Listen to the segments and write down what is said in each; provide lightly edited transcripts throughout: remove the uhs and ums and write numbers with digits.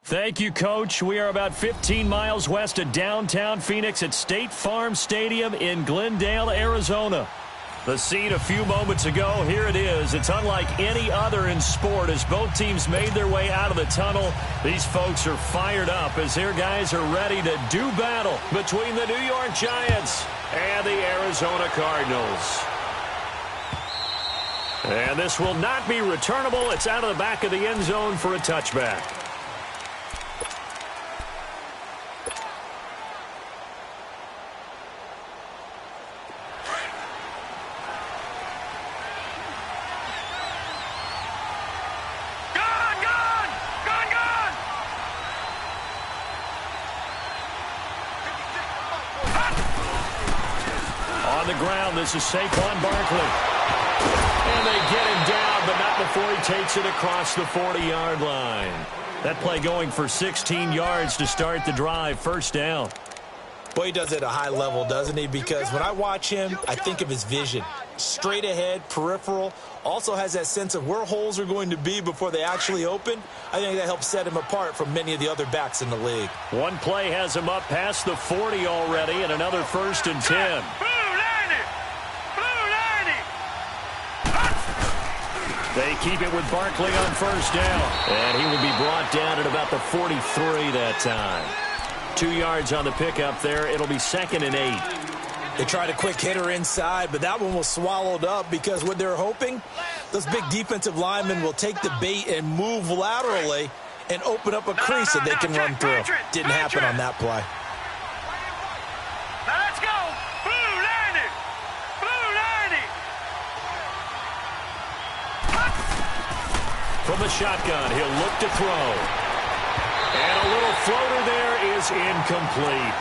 Thank you, Coach. We are about 15 miles west of downtown Phoenix at State Farm Stadium in Glendale, Arizona. The scene a few moments ago, here it is. It's unlike any other in sport as both teams made their way out of the tunnel. These folks are fired up as their guys are ready to do battle between the New York Giants and the Arizona Cardinals. And this will not be returnable. It's out of the back of the end zone for a touchback. On the ground, this is Saquon Barkley. And they get him down, but not before he takes it across the 40-yard line. That play going for 16 yards to start the drive. First down. Well, he does it at a high level, doesn't he? Because when I watch him, I think of his vision. Straight ahead, peripheral. Also has that sense of where holes are going to be before they actually open. I think that helps set him apart from many of the other backs in the league. One play has him up past the 40 already, and another 1st and 10. They keep it with Barkley on first down. And he will be brought down at about the 43 that time. 2 yards on the pickup there. It'll be 2nd and 8. They tried a quick hitter inside, but that one was swallowed up because what they're hoping, those big defensive linemen will take the bait and move laterally and open up a crease that they can run through. Didn't happen on that play. Let's go. From the shotgun, he'll look to throw. And a little floater there is incomplete.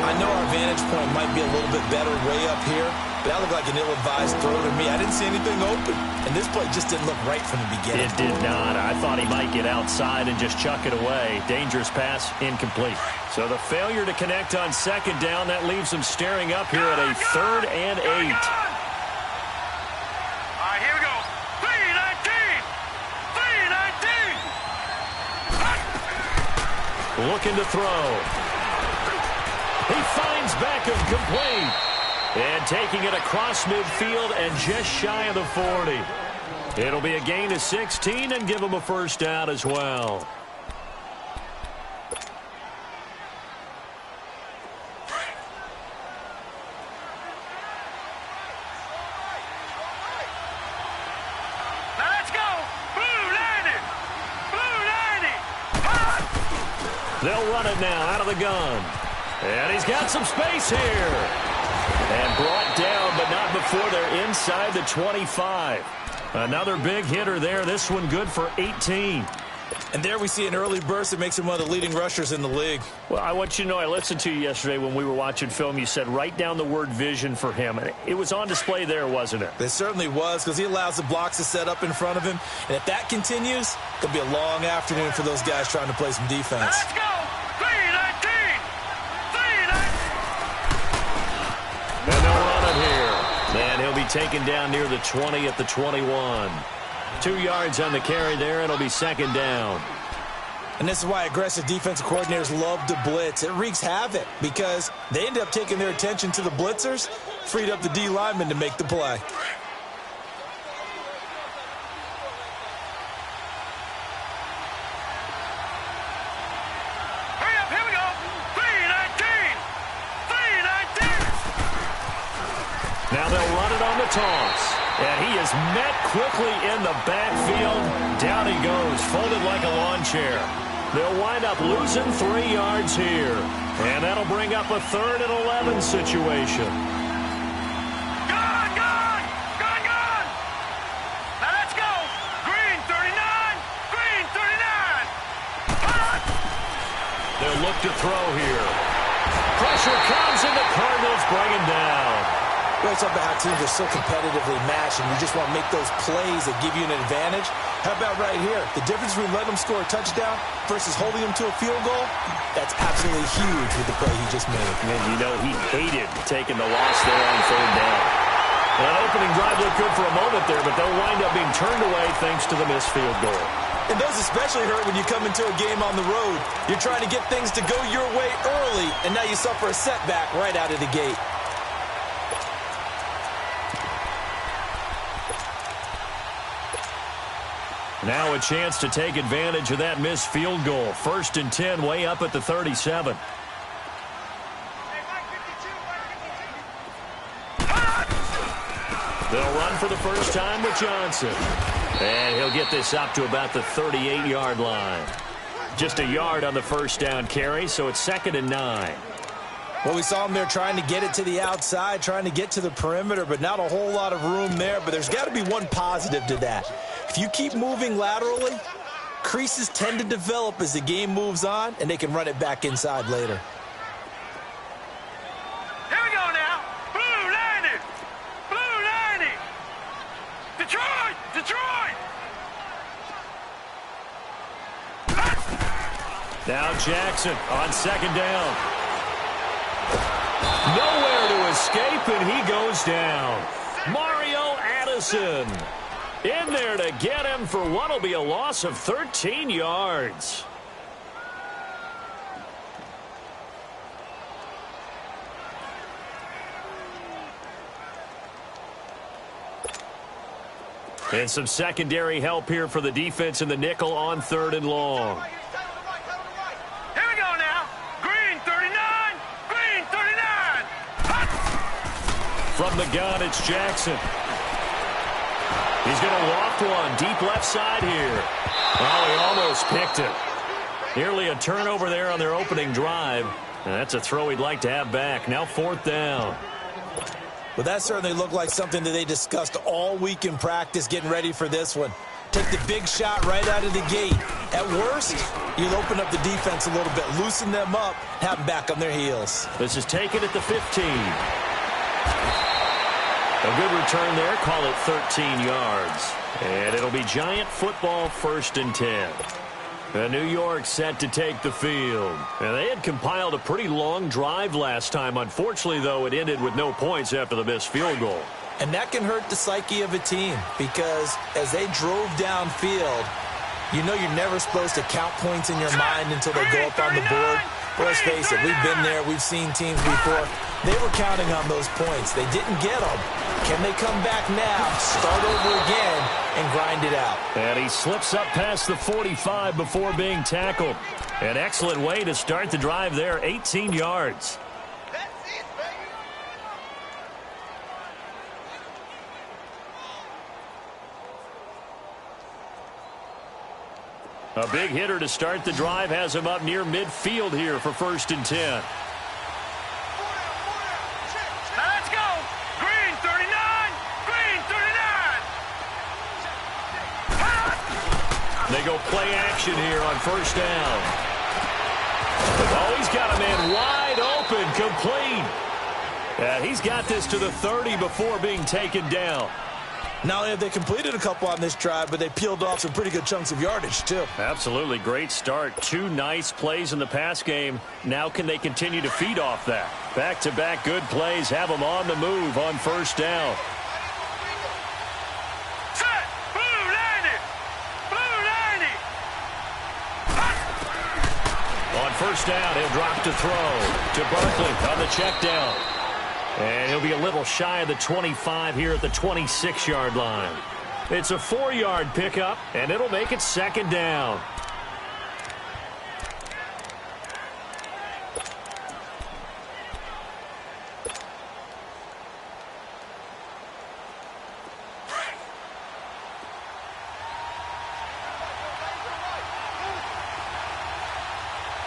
I know our vantage point might be a little bit better way up here, but that looked like an ill-advised throw to me. I didn't see anything open, and this play just didn't look right from the beginning. It did not. I thought he might get outside and just chuck it away. Dangerous pass, incomplete. So the failure to connect on 2nd down, that leaves him staring up here at a 3rd and 8. Looking to throw. He finds Beckham complete. And taking it across midfield and just shy of the 40. It'll be a gain of 16 and give him a first down as well. They'll run it now out of the gun. And he's got some space here. And brought down, but not before they're inside the 25. Another big hitter there. This one good for 18. And there we see an early burst that makes him one of the leading rushers in the league. Well, I want you to know, I listened to you yesterday when we were watching film. You said write down the word vision for him. And it was on display there, wasn't it? It certainly was, because he allows the blocks to set up in front of him. And if that continues, it'll be a long afternoon for those guys trying to play some defense. Let's go! 3-19! And they'll run it here. And he'll be taken down near the 20 at the 21. 2 yards on the carry there. It'll be 2nd down. And this is why aggressive defensive coordinators love to blitz. It wreaks havoc because they end up taking their attention to the blitzers, freed up the D lineman to make the play. Hurry up, here we go! 3-19! Now they'll run it on the toss. And he is met quickly in the backfield. Down he goes, folded like a lawn chair. They'll wind up losing 3 yards here. And that'll bring up a 3rd and 11 situation. Gone! Now let's go! Green 39! Green 39! They'll look to throw here. Pressure comes and the Cardinals bring him down. We always talk about how teams are so competitively matched, and you just want to make those plays that give you an advantage. How about right here? The difference between letting them score a touchdown versus holding them to a field goal, that's absolutely huge with the play he just made. And you know he hated taking the loss there on 3rd down. An opening drive looked good for a moment there, but they'll wind up being turned away thanks to the missed field goal. And those especially hurt when you come into a game on the road. You're trying to get things to go your way early, and now you suffer a setback right out of the gate. Now a chance to take advantage of that missed field goal. 1st and 10, way up at the 37. They'll run for the first time with Johnson. And he'll get this up to about the 38-yard line. Just a yard on the first down carry, so it's 2nd and 9. Well, we saw him there trying to get it to the outside, trying to get to the perimeter, but not a whole lot of room there. But there's got to be one positive to that. If you keep moving laterally, creases tend to develop as the game moves on, and they can run it back inside later. Here we go now. Blue 90. Blue 90. Detroit. Detroit. Now Jackson on 2nd down. Nowhere to escape, and he goes down. Mario Addison in there to get him for what will be a loss of 13 yards. And some secondary help here for the defense in the nickel on 3rd and long. Here we go now. Green 39. Green 39. From the gun, it's Jackson. He's going to loft one deep left side here. Oh, he almost picked it. Nearly a turnover there on their opening drive. And that's a throw he'd like to have back. Now 4th down. Well, that certainly looked like something that they discussed all week in practice getting ready for this one. Take the big shot right out of the gate. At worst, you'll open up the defense a little bit, loosen them up, have them back on their heels. This is taken at the 15. A good return there. Call it 13 yards. And it'll be Giant football, 1st and 10. New York set to take the field. And they had compiled a pretty long drive last time. Unfortunately, though, it ended with no points after the missed field goal. And that can hurt the psyche of a team because as they drove downfield, you know you're never supposed to count points in your mind until they go up on the board. But let's face it, we've been there. We've seen teams before. They were counting on those points. They didn't get them. Can they come back now, start over again, and grind it out? And he slips up past the 45 before being tackled. An excellent way to start the drive there, 18 yards. A big hitter to start the drive has him up near midfield here for 1st and 10. Let's go. Green 39. Green 39. They go play action here on 1st down. Oh, he's got a man wide open, complete. He's got this to the 30 before being taken down. Not only have they completed a couple on this drive, but they peeled off some pretty good chunks of yardage, too. Absolutely. Great start. 2 nice plays in the pass game. Now can they continue to feed off that? Back-to-back good plays have them on the move on 1st down. Set. Blue 90. Blue 90. On 1st down, he'll drop to throw to Barkley on the check down. And he'll be a little shy of the 25 here at the 26-yard line. It's a 4-yard pickup, and it'll make it 2nd down.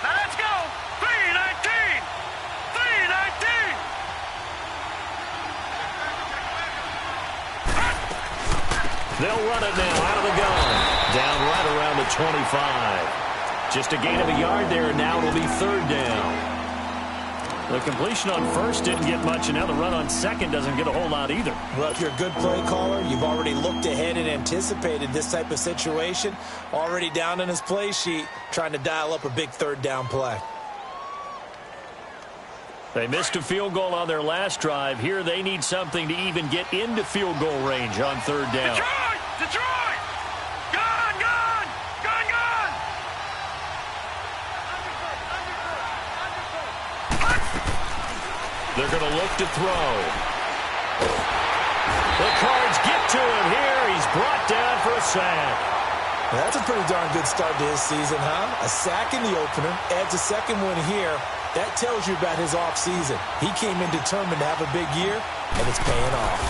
Let's go. 319. 319. They'll run it now out of the gun. Down right around the 25. Just a gain of a yard there, and now it'll be 3rd down. The completion on 1st didn't get much, and now the run on 2nd doesn't get a whole lot either. Well, if you're a good play caller, you've already looked ahead and anticipated this type of situation. Already down in his play sheet, trying to dial up a big 3rd down play. They missed a field goal on their last drive. Here they need something to even get into field goal range on 3rd down. Detroit! Detroit! Gone! Gone! Gone! They're going to look to throw. The Cards get to him here. He's brought down for a sack. That's a pretty darn good start to his season, huh? A sack in the opener, adds a second one here. That tells you about his offseason. He came in determined to have a big year, and it's paying off.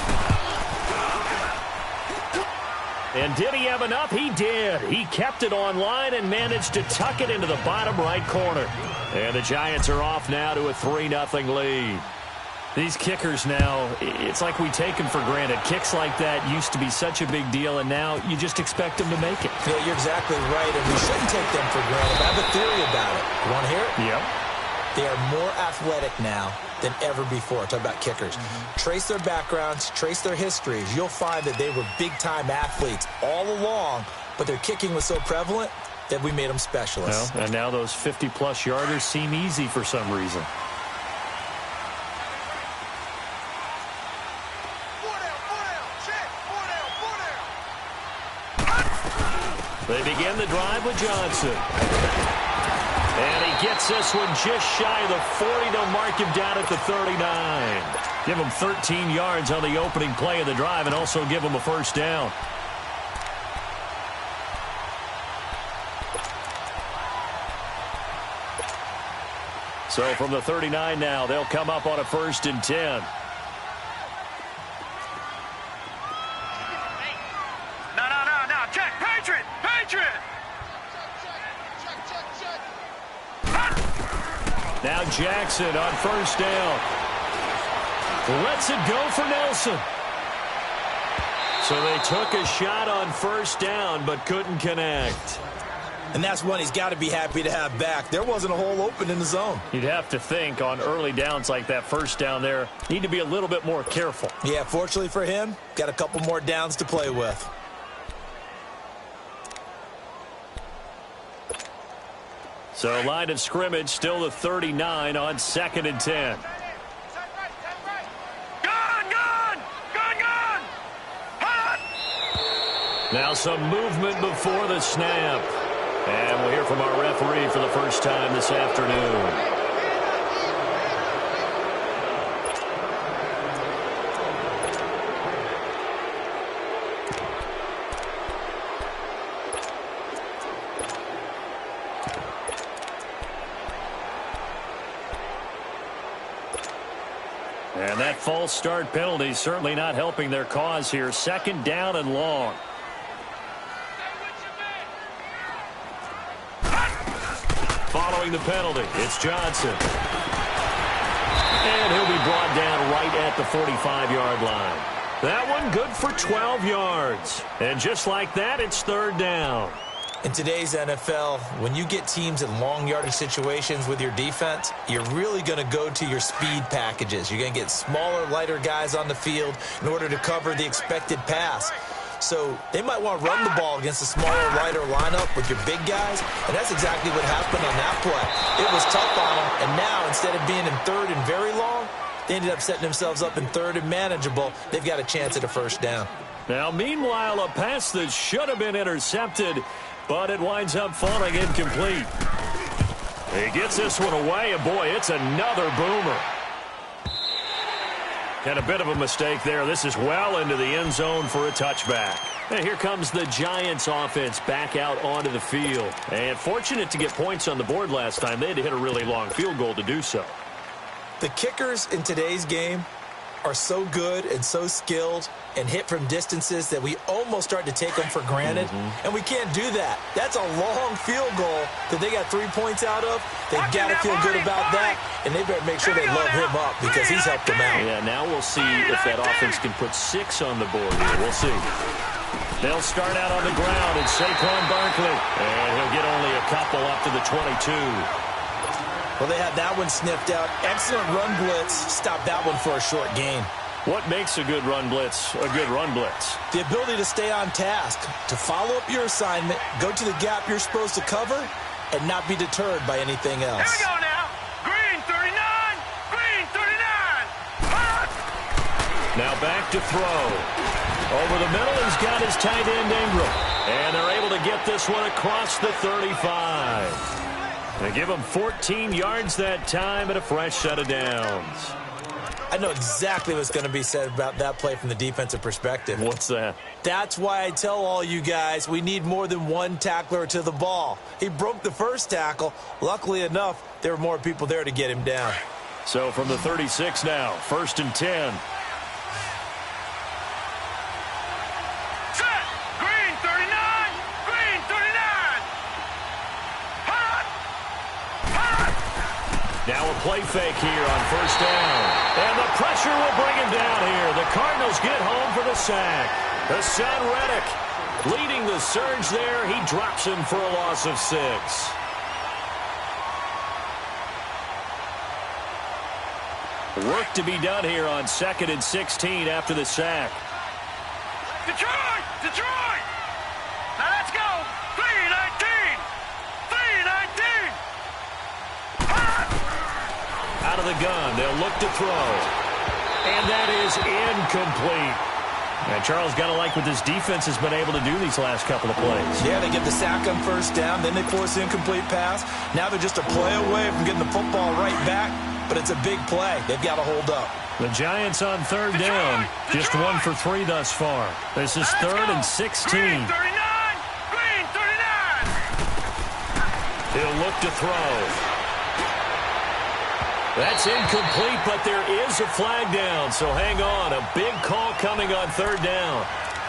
And did he have enough? He did. He kept it on line and managed to tuck it into the bottom right corner. And the Giants are off now to a 3-0 lead. These kickers now, it's like we take them for granted. Kicks like that used to be such a big deal, and now you just expect them to make it. Yeah, you're exactly right, and we shouldn't take them for granted. I have a theory about it. You want to hear it? Yep. They are more athletic now than ever before. Talk about kickers. Trace their backgrounds, trace their histories. You'll find that they were big-time athletes all along, but their kicking was so prevalent that we made them specialists. Well, and now those 50-plus yarders seem easy for some reason. They begin the drive with Johnson. And he gets this one just shy of the 40. They'll mark him down at the 39. Give him 13 yards on the opening play of the drive and also give him a first down. So from the 39 now, they'll come up on a 1st and 10. No. Check. Patriot. Now Jackson on 1st down. Lets it go for Nelson. So they took a shot on 1st down but couldn't connect. And that's one he's got to be happy to have back. There wasn't a hole open in the zone. You'd have to think on early downs like that 1st down there, need to be a little bit more careful. Yeah, fortunately for him, got a couple more downs to play with. So line of scrimmage still the 39 on 2nd and 10. Now some movement before the snap. And we'll hear from our referee for the first time this afternoon. And that false start penalty certainly not helping their cause here. 2nd down and long. Following the penalty, it's Johnson. And he'll be brought down right at the 45-yard line. That one good for 12 yards. And just like that, it's 3rd down. In today's NFL, when you get teams in long yardage situations with your defense, you're really going to go to your speed packages. You're going to get smaller, lighter guys on the field in order to cover the expected pass. So they might want to run the ball against a smaller, lighter lineup with your big guys, and that's exactly what happened on that play. It was tough on them, and now instead of being in 3rd and very long, they ended up setting themselves up in 3rd and manageable. They've got a chance at a 1st down. Now, meanwhile, a pass that should have been intercepted, but it winds up falling incomplete. He gets this one away, and boy, it's another boomer. And a bit of a mistake there. This is well into the end zone for a touchback. And here comes the Giants offense back out onto the field. And fortunate to get points on the board last time. They had to hit a really long field goal to do so. The kickers in today's game are so good and so skilled and hit from distances that we almost start to take them for granted. And we can't do that. That's a long field goal that they got 3 points out of. They've got to feel good about that, and they better make sure they love him up because he's helped them out. Yeah, now we'll see if that offense can put 6 on the board here. We'll see. They'll start out on the ground, and Saquon Barkley. And he'll get only a couple up to the 22. Well, they had that one sniffed out. Excellent run blitz. Stopped that one for a short gain. What makes a good run blitz a good run blitz? The ability to stay on task, to follow up your assignment, go to the gap you're supposed to cover, and not be deterred by anything else. Here we go now. Green 39. Green 39. Now back to throw. Over the middle, he's got his tight end Ingram. And they're able to get this one across the 35. They give him 14 yards that time and a fresh set of downs. I know exactly what's going to be said about that play from the defensive perspective. What's that? That's why I tell all you guys we need more than one tackler to the ball. He broke the first tackle. Luckily enough, there were more people there to get him down. So from the 36 now, 1st and 10. Set. Green 39. Green 39. Hot. Hot. Now a play fake here on 1st down. And the pressure will bring him down here. The Cardinals get home for the sack. The son Reddick leading the surge there. He drops him for a loss of 6. Work to be done here on 2nd and 16 after the sack. Detroit. Detroit. Now let's go. 3-19. 3-19. Hot. Out of the gun, they'll look to throw. And that is incomplete. And Charles, got to like what this defense has been able to do these last couple of plays. Yeah, they get the sack on 1st down, then they force the incomplete pass. Now they're just a play away from getting the football right back, but it's a big play. They've got to hold up. The Giants on 3rd down, just 1 for 3 thus far. This is 3rd and 16. Green 39. Green 39. He'll look to throw. That's incomplete, but there is a flag down, so hang on. A big call coming on 3rd down.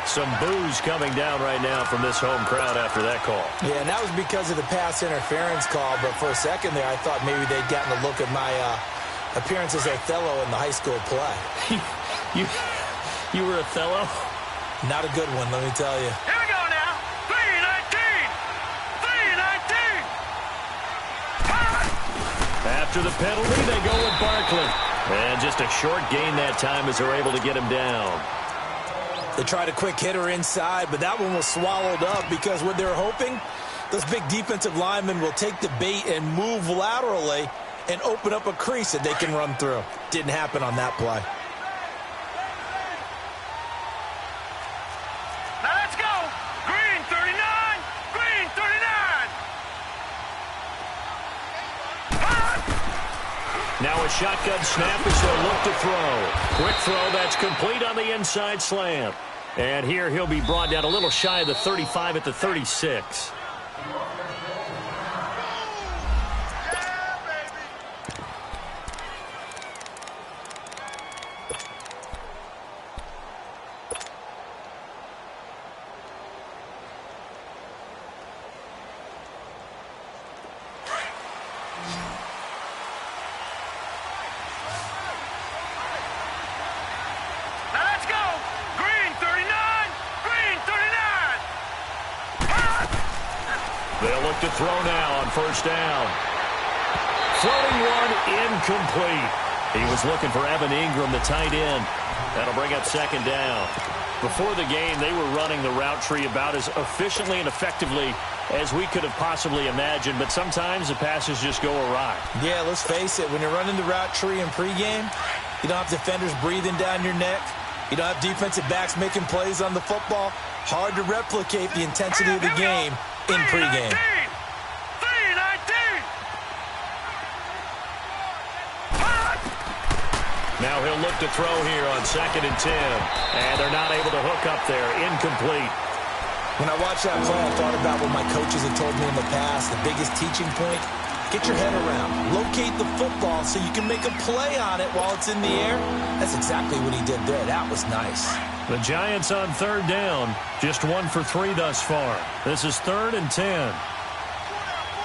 Some boos coming down right now from this home crowd after that call. Yeah, and that was because of the pass interference call, but for a second there, I thought maybe they'd gotten a look at my appearance as Othello in the high school play. You were Othello? Not a good one, let me tell you. Here we go now. 3-19. 3-19. Hot. After the penalty, they go with Barkley. And just a short gain that time as they're able to get him down. They tried a quick hitter inside, but that one was swallowed up because what they're hoping, those big defensive linemen will take the bait and move laterally and open up a crease that they can run through. Didn't happen on that play. Now let's go. Green 39. Green 39. Hot. Now a shotgun snap as they'll look to throw. Quick throw, that's complete on the inside slant. And here he'll be brought down a little shy of the 35 at the 36. They'll look to throw now on 1st down. Floating one, incomplete. He was looking for Evan Ingram, the tight end. That'll bring up 2nd down. Before the game, they were running the route tree about as efficiently and effectively as we could have possibly imagined, but sometimes the passes just go awry. Yeah, let's face it, when you're running the route tree in pregame, you don't have defenders breathing down your neck. You don't have defensive backs making plays on the football. Hard to replicate the intensity of the game in pregame. 3-19. Now he'll look to throw here on 2nd and 10. And they're not able to hook up there. Incomplete. When I watched that play, I thought about what my coaches had told me in the past. The biggest teaching point, get your head around. Locate the football so you can make a play on it while it's in the air. That's exactly what he did there. That was nice. The Giants on 3rd down. Just 1 for 3 thus far. This is 3rd and 10.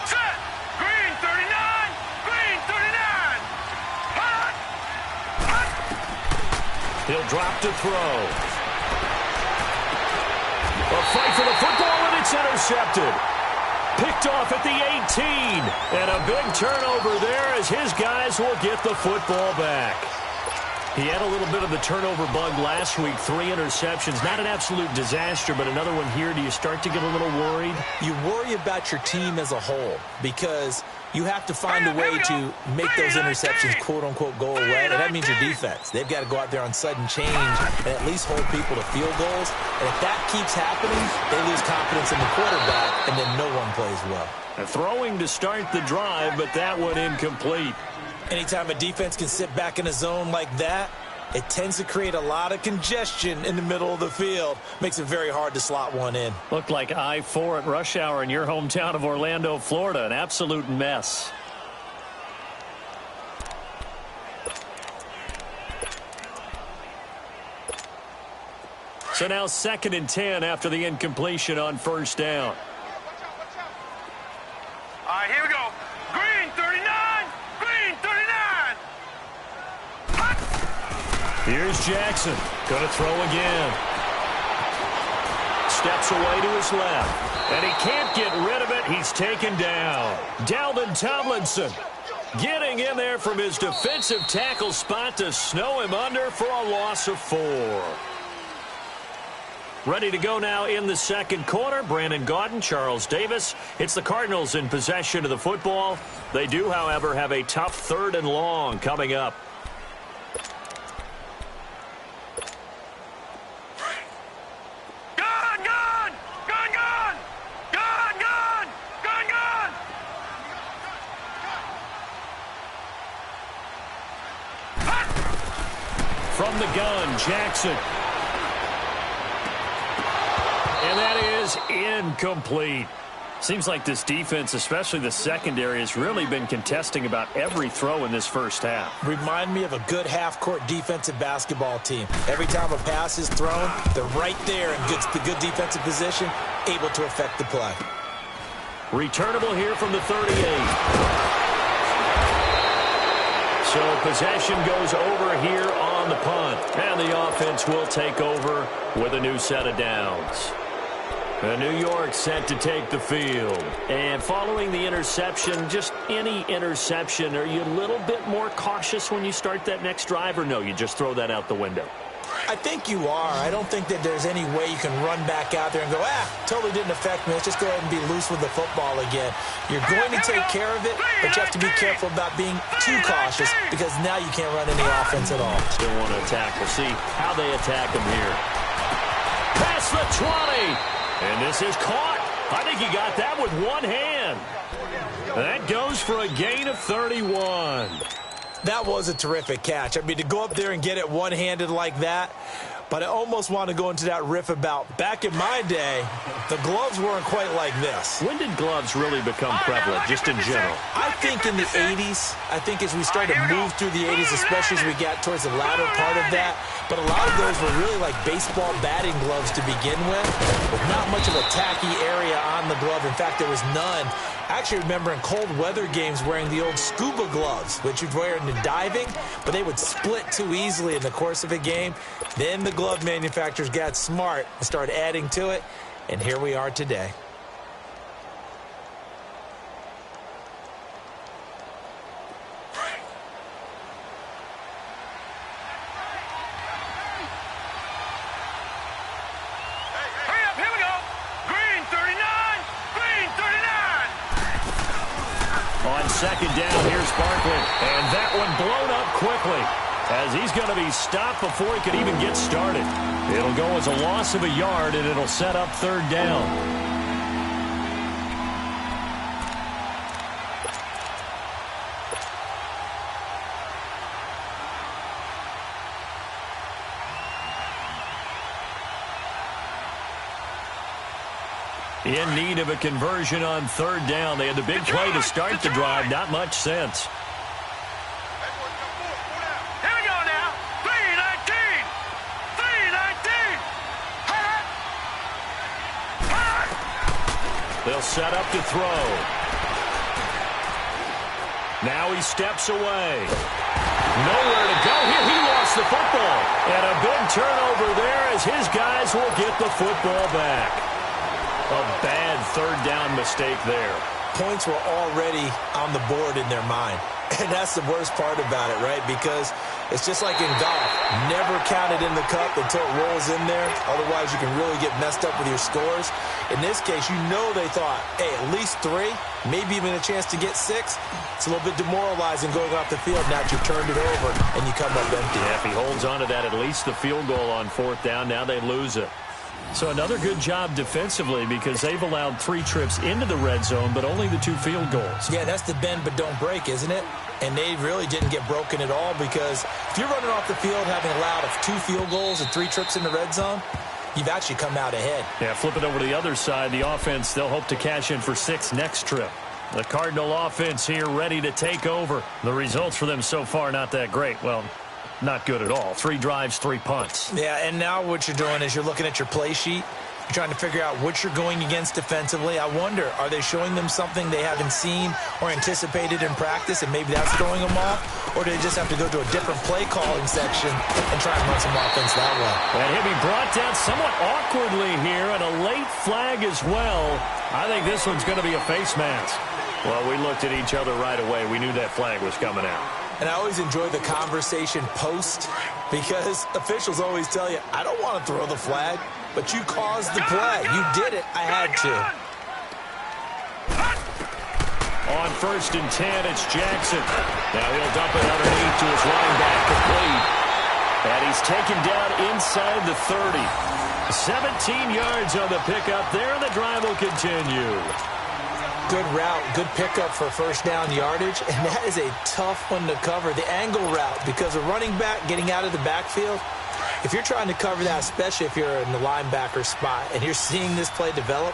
Set. Green 39. Green 39. Hot. Hot. He'll drop to throw. A fight for the football, and it's intercepted. Picked off at the 18. And a big turnover there as his guys will get the football back. He had a little bit of the turnover bug last week. 3 interceptions. Not an absolute disaster, but another one here. Do you start to get a little worried? You worry about your team as a whole because You have to find a way to make those interceptions, quote-unquote, go away, and that means your defense. They've got to go out there on sudden change and at least hold people to field goals. And if that keeps happening, they lose confidence in the quarterback, and then no one plays well. Throwing to start the drive, but that one incomplete. Anytime a defense can sit back in a zone like that, it tends to create a lot of congestion in the middle of the field. Makes it very hard to slot one in. Looked like I-4 at rush hour in your hometown of Orlando, Florida. An absolute mess. So now 2nd and 10 after the incompletion on first down. All right, here we go. Green 39. Green 39. Here's Jackson. Going to throw again. Steps away to his left. And he can't get rid of it. He's taken down. Dalvin Tomlinson getting in there from his defensive tackle spot to snow him under for a loss of 4. Ready to go now in the second quarter. Brandon Gaudin, Charles Davis. It's the Cardinals in possession of the football. They do, however, have a tough 3rd and long coming up. From the gun, Jackson. And that is incomplete. Seems like this defense, especially the secondary, has really been contesting about every throw in this first half. Remind me of a good half-court defensive basketball team. Every time a pass is thrown, they're right there in good defensive position, able to affect the play. Returnable here from the 38. So possession goes over here on the punt. And the offense will take over with a new set of downs. New York set to take the field. And following the interception, just any interception, are you a little bit more cautious when you start that next drive, or no, you just throw that out the window? I think you are. I don't think that there's any way you can run back out there and go, totally didn't affect me. Let's just go ahead and be loose with the football again. You're going to take care of it, but you have to be careful about being too cautious because now you can't run any offense at all. Still want to attack. We'll see how they attack him here. Past the 20. And this is caught. I think he got that with one hand. That goes for a gain of 31. That was a terrific catch. I mean, to go up there and get it one-handed like that, but I almost want to go into that riff about back in my day, the gloves weren't quite like this. When did gloves really become prevalent, just in general? I think in the 80s. I think as we started to move through the 80s, especially as we got towards the latter part of that. But a lot of those were really like baseball batting gloves to begin with not much of a tacky area on the glove. In fact, there was none. I actually remember in cold weather games wearing the old scuba gloves, which you'd wear in the diving, but they would split too easily in the course of a game. Then the glove manufacturers got smart and started adding to it, and here we are today. Second down, here's Barkley. And that one blown up quickly as he's going to be stopped before he could even get started. It'll go as a loss of a yard, and it'll set up 3rd down. In need of a conversion on 3rd down. They had the big play to start the drive. Not much sense. Here we go now. 3-19. 3-19. They'll set up to throw. Now he steps away. Nowhere to go here. He lost the football. And a big turnover there as his guys will get the football back. A bad 3rd down mistake there. Points were already on the board in their mind. And that's the worst part about it, right? Because It's just like in golf. Never count it in the cup until it rolls in there. Otherwise, you can really get messed up with your scores. In this case, you know they thought, hey, at least 3, maybe even a chance to get 6. It's a little bit demoralizing going off the field now that you've turned it over and you come up empty. Yeah, if he holds on to that, at least the field goal on 4th down, now they lose it. So another good job defensively because they've allowed 3 trips into the red zone, but only the 2 field goals. Yeah, that's the bend but don't break, isn't it? And they really didn't get broken at all because if you're running off the field having allowed 2 field goals and 3 trips in the red zone, you've actually come out ahead. Yeah, flip it over to the other side. The offense, they'll hope to cash in for 6 next trip. The Cardinal offense here ready to take over. The results for them so far not that great. Well, not good at all. 3 drives, 3 punts. Yeah, and now what you're doing is you're looking at your play sheet. You're trying to figure out what you're going against defensively. I wonder, are they showing them something they haven't seen or anticipated in practice, and maybe that's throwing them off? Or do they just have to go to a different play calling section and try and run some offense that way? And he'll be brought down somewhat awkwardly here, and a late flag as well. I think this one's going to be a face mask. Well, we looked at each other right away. We knew that flag was coming out. And I always enjoy the conversation post because officials always tell you, I don't want to throw the flag, but you caused the play. You did it. I had to. On 1st and 10, it's Jackson. Now he'll dump it underneath to his running back, complete. And he's taken down inside the 30. 17 yards on the pickup there, and the drive will continue. Good route, good pickup for 1st down yardage, and that is a tough one to cover, the angle route, because a running back getting out of the backfield, if you're trying to cover that, especially if you're in the linebacker spot and you're seeing this play develop,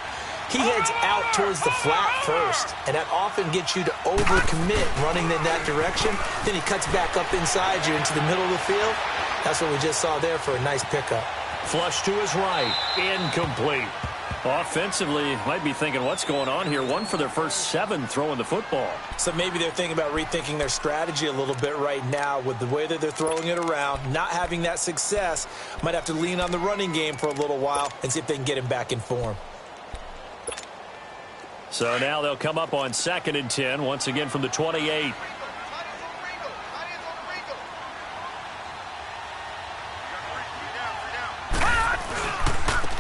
he heads out towards the flat first, and that often gets you to overcommit running in that direction. Then he cuts back up inside you into the middle of the field. That's what we just saw there for a nice pickup. Flush to his right, incomplete. Offensively, might be thinking, what's going on here? 1 for their first 7 throwing the football. So maybe they're thinking about rethinking their strategy a little bit right now with the way that they're throwing it around, not having that success. Might have to lean on the running game for a little while and see if they can get him back in form. So now they'll come up on 2nd and 10, once again from the 28.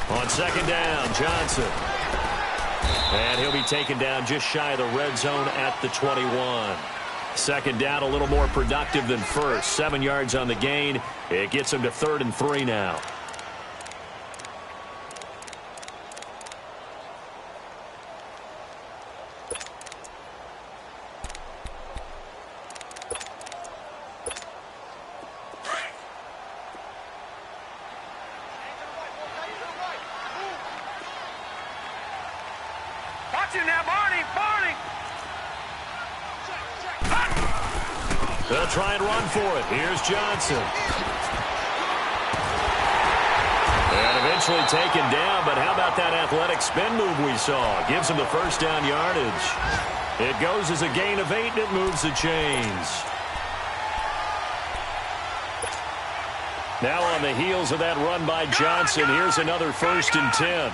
On 2nd down, Johnson. And he'll be taken down just shy of the red zone at the 21. 2nd down, a little more productive than 1st. 7 yards on the gain. It gets him to 3rd and 3 now. They'll try and run for it. Here's Johnson. And eventually taken down, but how about that athletic spin move we saw? Gives him the 1st down yardage. It goes as a gain of 8, and it moves the chains. Now on the heels of that run by Johnson, here's another 1st and 10.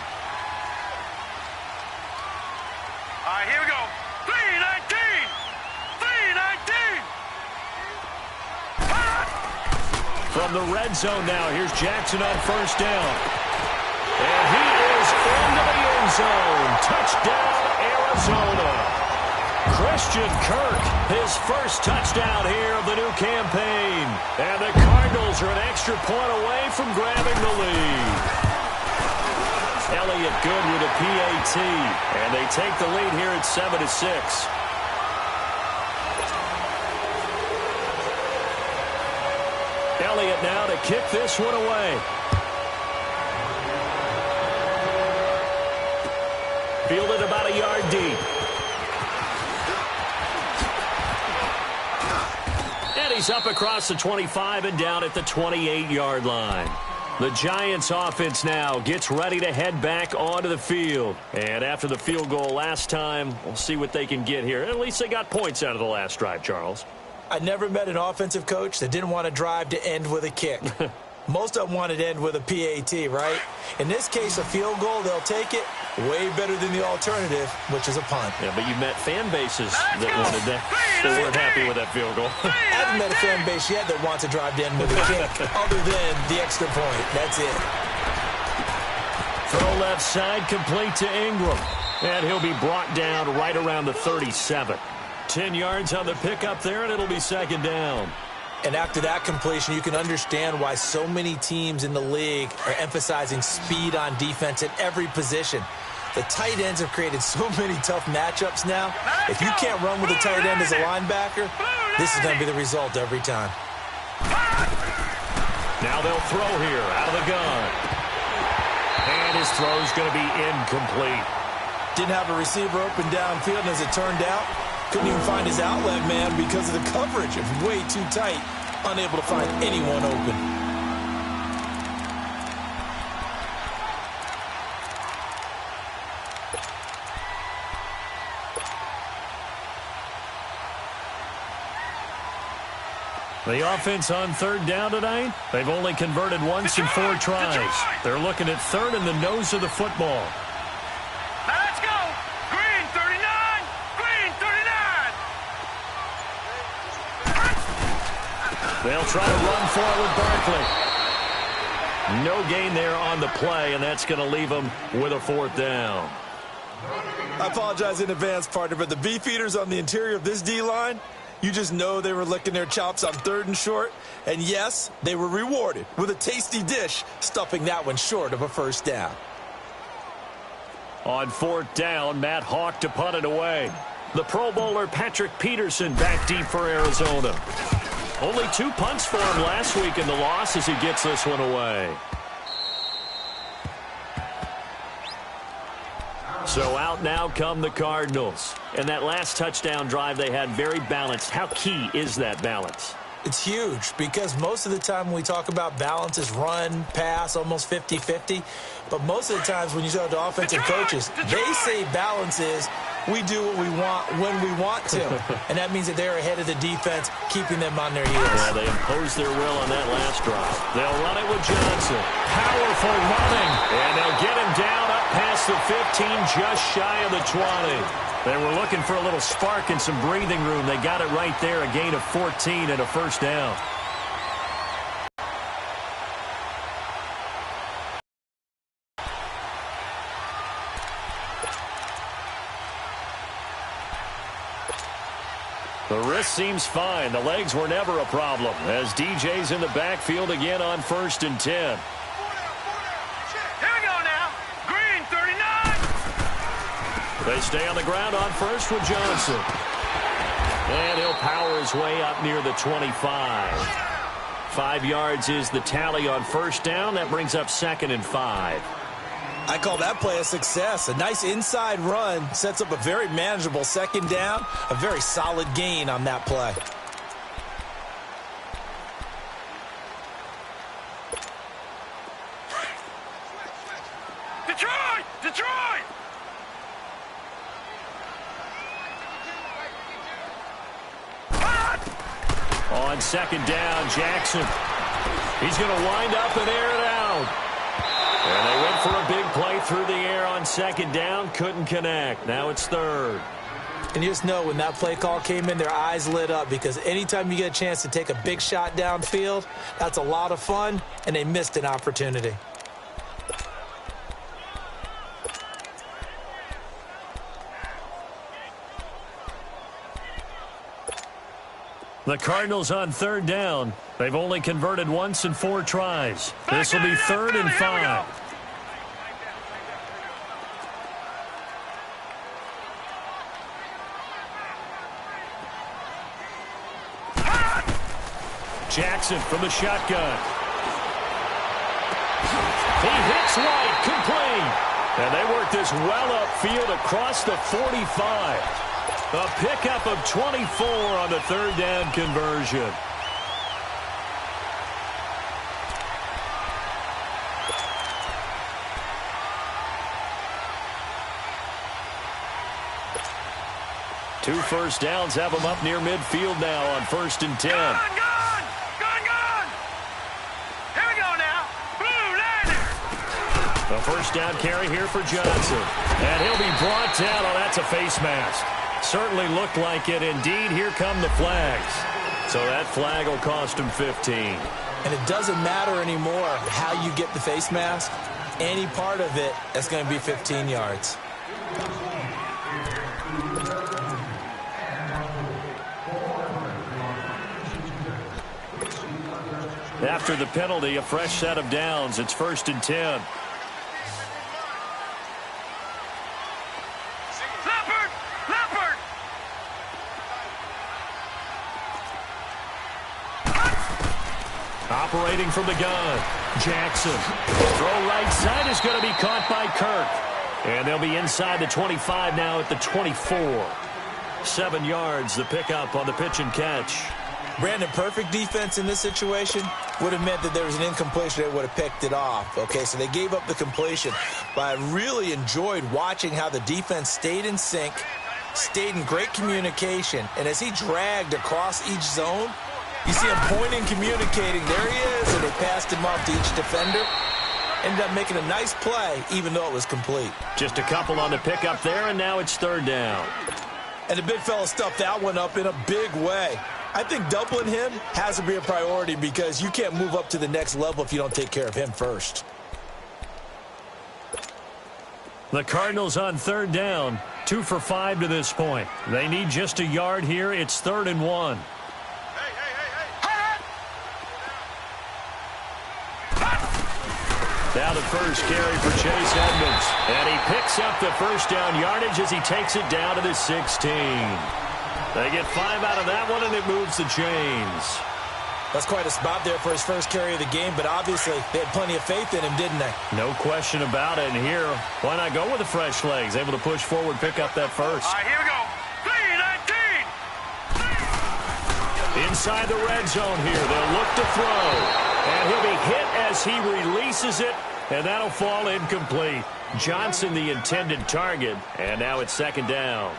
From the red zone now, here's Jackson on 1st down. And he is into the end zone. Touchdown, Arizona. Christian Kirk, his first touchdown here of the new campaign. And the Cardinals are an extra point away from grabbing the lead. Elliott good with a PAT. And they take the lead here at 7-6. Elliott now to kick this one away. Fielded about a yard deep. And he's up across the 25 and down at the 28-yard line. The Giants offense now gets ready to head back onto the field. And after the field goal last time, we'll see what they can get here. At least they got points out of the last drive, Charles. I never met an offensive coach that didn't want to drive to end with a kick. Most of them wanted to end with a PAT, right? In this case, a field goal, they'll take it. Way better than the alternative, which is a punt. Yeah, but you met fan bases that wanted that. They weren't happy with that field goal. I haven't met a fan base yet that wants to drive in with a kick other than the extra point. That's it. Throw left side, complete to Ingram. And he'll be brought down right around the 37. 10 yards on the pickup there, and it'll be second down. And after that completion, you can understand why so many teams in the league are emphasizing speed on defense at every position. The tight ends have created so many tough matchups now. If you can't run with a tight end as a linebacker, this is going to be the result every time. Now they'll throw here out of the gun. And his throw's going to be incomplete. Didn't have a receiver open downfield, and as it turned out, couldn't even find his outlet man because of the coverage. It was way too tight, unable to find anyone open. The offense on third down tonight, they've only converted once in 4 tries. They're looking at third in the nose of the football. Let's go. Green 39. Green 39. They'll try to run forward Barkley. No gain there on the play, and that's going to leave them with a 4th down. I apologize in advance, partner, but the beefeaters on the interior of this D-line, you just know they were licking their chops on 3rd and short. And yes, they were rewarded with a tasty dish, stuffing that one short of a 1st down. On 4th down, Matt Hawk to punt it away. The Pro Bowler Patrick Peterson back deep for Arizona. Only 2 punts for him last week in the loss as he gets this one away. So out now come the Cardinals. And that last touchdown drive they had very balanced. How key is that balance? It's huge because most of the time when we talk about balance is run, pass, almost 50-50. But most of the times when you talk to offensive coaches, they say balance is we do what we want when we want to. And that means that they're ahead of the defense, keeping them on their heels. Yeah, they imposed their will on that last drive. They'll run it with Johnson. Powerful running. And they'll get him down up past the 15, just shy of the 20. They were looking for a little spark and some breathing room. They got it right there, a gain of 14 and a 1st down. The wrist seems fine. The legs were never a problem as DJ's in the backfield again on 1st and 10. Here we go now. Green 39. They stay on the ground on 1st with Johnson. And he'll power his way up near the 25. 5 yards is the tally on 1st down. That brings up 2nd and 5. I call that play a success. A nice inside run sets up a very manageable 2nd down. A very solid gain on that play. Detroit! Detroit! On 2nd down, Jackson. He's going to wind up and air it out. And they went for a big play through the air on 2nd down. Couldn't connect. Now it's 3rd. And you just know when that play call came in, their eyes lit up because anytime you get a chance to take a big shot downfield, that's a lot of fun, and they missed an opportunity. The Cardinals on 3rd down. They've only converted once in 4 tries. This will be 3rd and 5. Jackson from the shotgun. He hits White, complete. And they work this well upfield across the 45. A pickup of 24 on the 3rd down conversion. Two 1st downs have them up near midfield now on 1st and 10. Gone! Here we go now. Blue Lightning! The first down carry here for Johnson. And he'll be brought down. Oh, that's a face mask. Certainly looked like it. Indeed, here come the flags. So that flag will cost him 15. And it doesn't matter anymore how you get the face mask. Any part of it, that's going to be 15 yards. After the penalty, a fresh set of downs. It's 1st and 10. Leopard! Operating from the gun, Jackson. Throw right side is going to be caught by Kirk. And they'll be inside the 25 now at the 24. 7 yards, the pickup on the pitch and catch. Brandon, perfect defense in this situation would have meant that there was an incompletion. They would have picked it off. Okay, so they gave up the completion. But I really enjoyed watching how the defense stayed in sync, stayed in great communication. And as he dragged across each zone, you see him pointing, communicating. There he is, and they passed him off to each defender. Ended up making a nice play, even though it was complete. Just a couple on the pickup there, and now it's 3rd down. And the big fella stuffed that one up in a big way. I think doubling him has to be a priority because you can't move up to the next level if you don't take care of him first. The Cardinals on 3rd down, 2 for 5 to this point. They need just a yard here. It's 3rd and 1. Now the first carry for Chase Edmonds. And he picks up the first down yardage as he takes it down to the 16. They get 5 out of that one, and it moves the chains. That's quite a spot there for his first carry of the game, but obviously they had plenty of faith in him, didn't they? No question about it. And here, why not go with the fresh legs? Able to push forward, pick up that first. All right, here we go. 3-19. Inside the red zone here, they'll look to throw. And he'll be hit as he releases it, and that'll fall incomplete. Johnson, the intended target, and now it's 2nd down.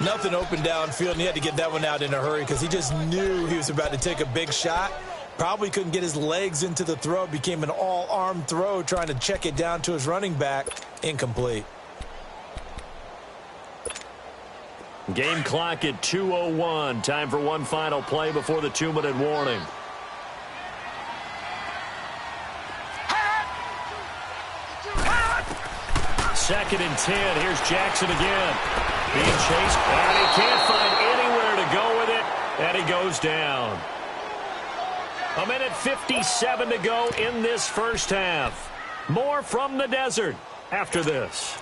Nothing open downfield, and he had to get that one out in a hurry because he just knew he was about to take a big shot. Probably couldn't get his legs into the throw. Became an all-arm throw trying to check it down to his running back. Incomplete. Game clock at 2:01. Time for one final play before the 2-minute warning. Second and 10. Here's Jackson again. Being chased, and he can't find anywhere to go with it, and he goes down. 1:57 to go in this first half. More from the desert after this.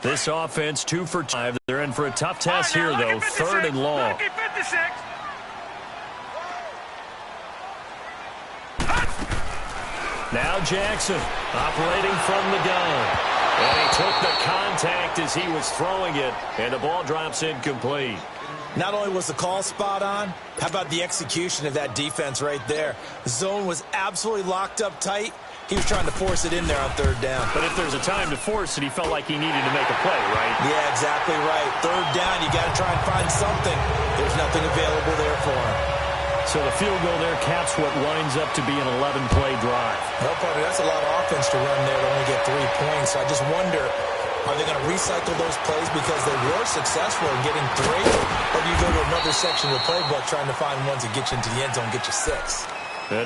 This offense 2 for 5. They're in for a tough test here, though. 3rd and long. Now Jackson operating from the gun. And he took the contact as he was throwing it, and the ball drops incomplete. Not only was the call spot on, how about the execution of that defense right there? The zone was absolutely locked up tight. He was trying to force it in there on 3rd down. But if there's a time to force it, he felt like he needed to make a play, right? Yeah, exactly right. 3rd down, you got to try and find something. There's nothing available there for him. So the field goal there caps what winds up to be an 11-play drive. No, partner, that's a lot of offense to run there to only get 3 points. I just wonder, are they going to recycle those plays because they were successful in getting 3? Or do you go to another section of the playbook trying to find ones that get you into the end zone, get you 6?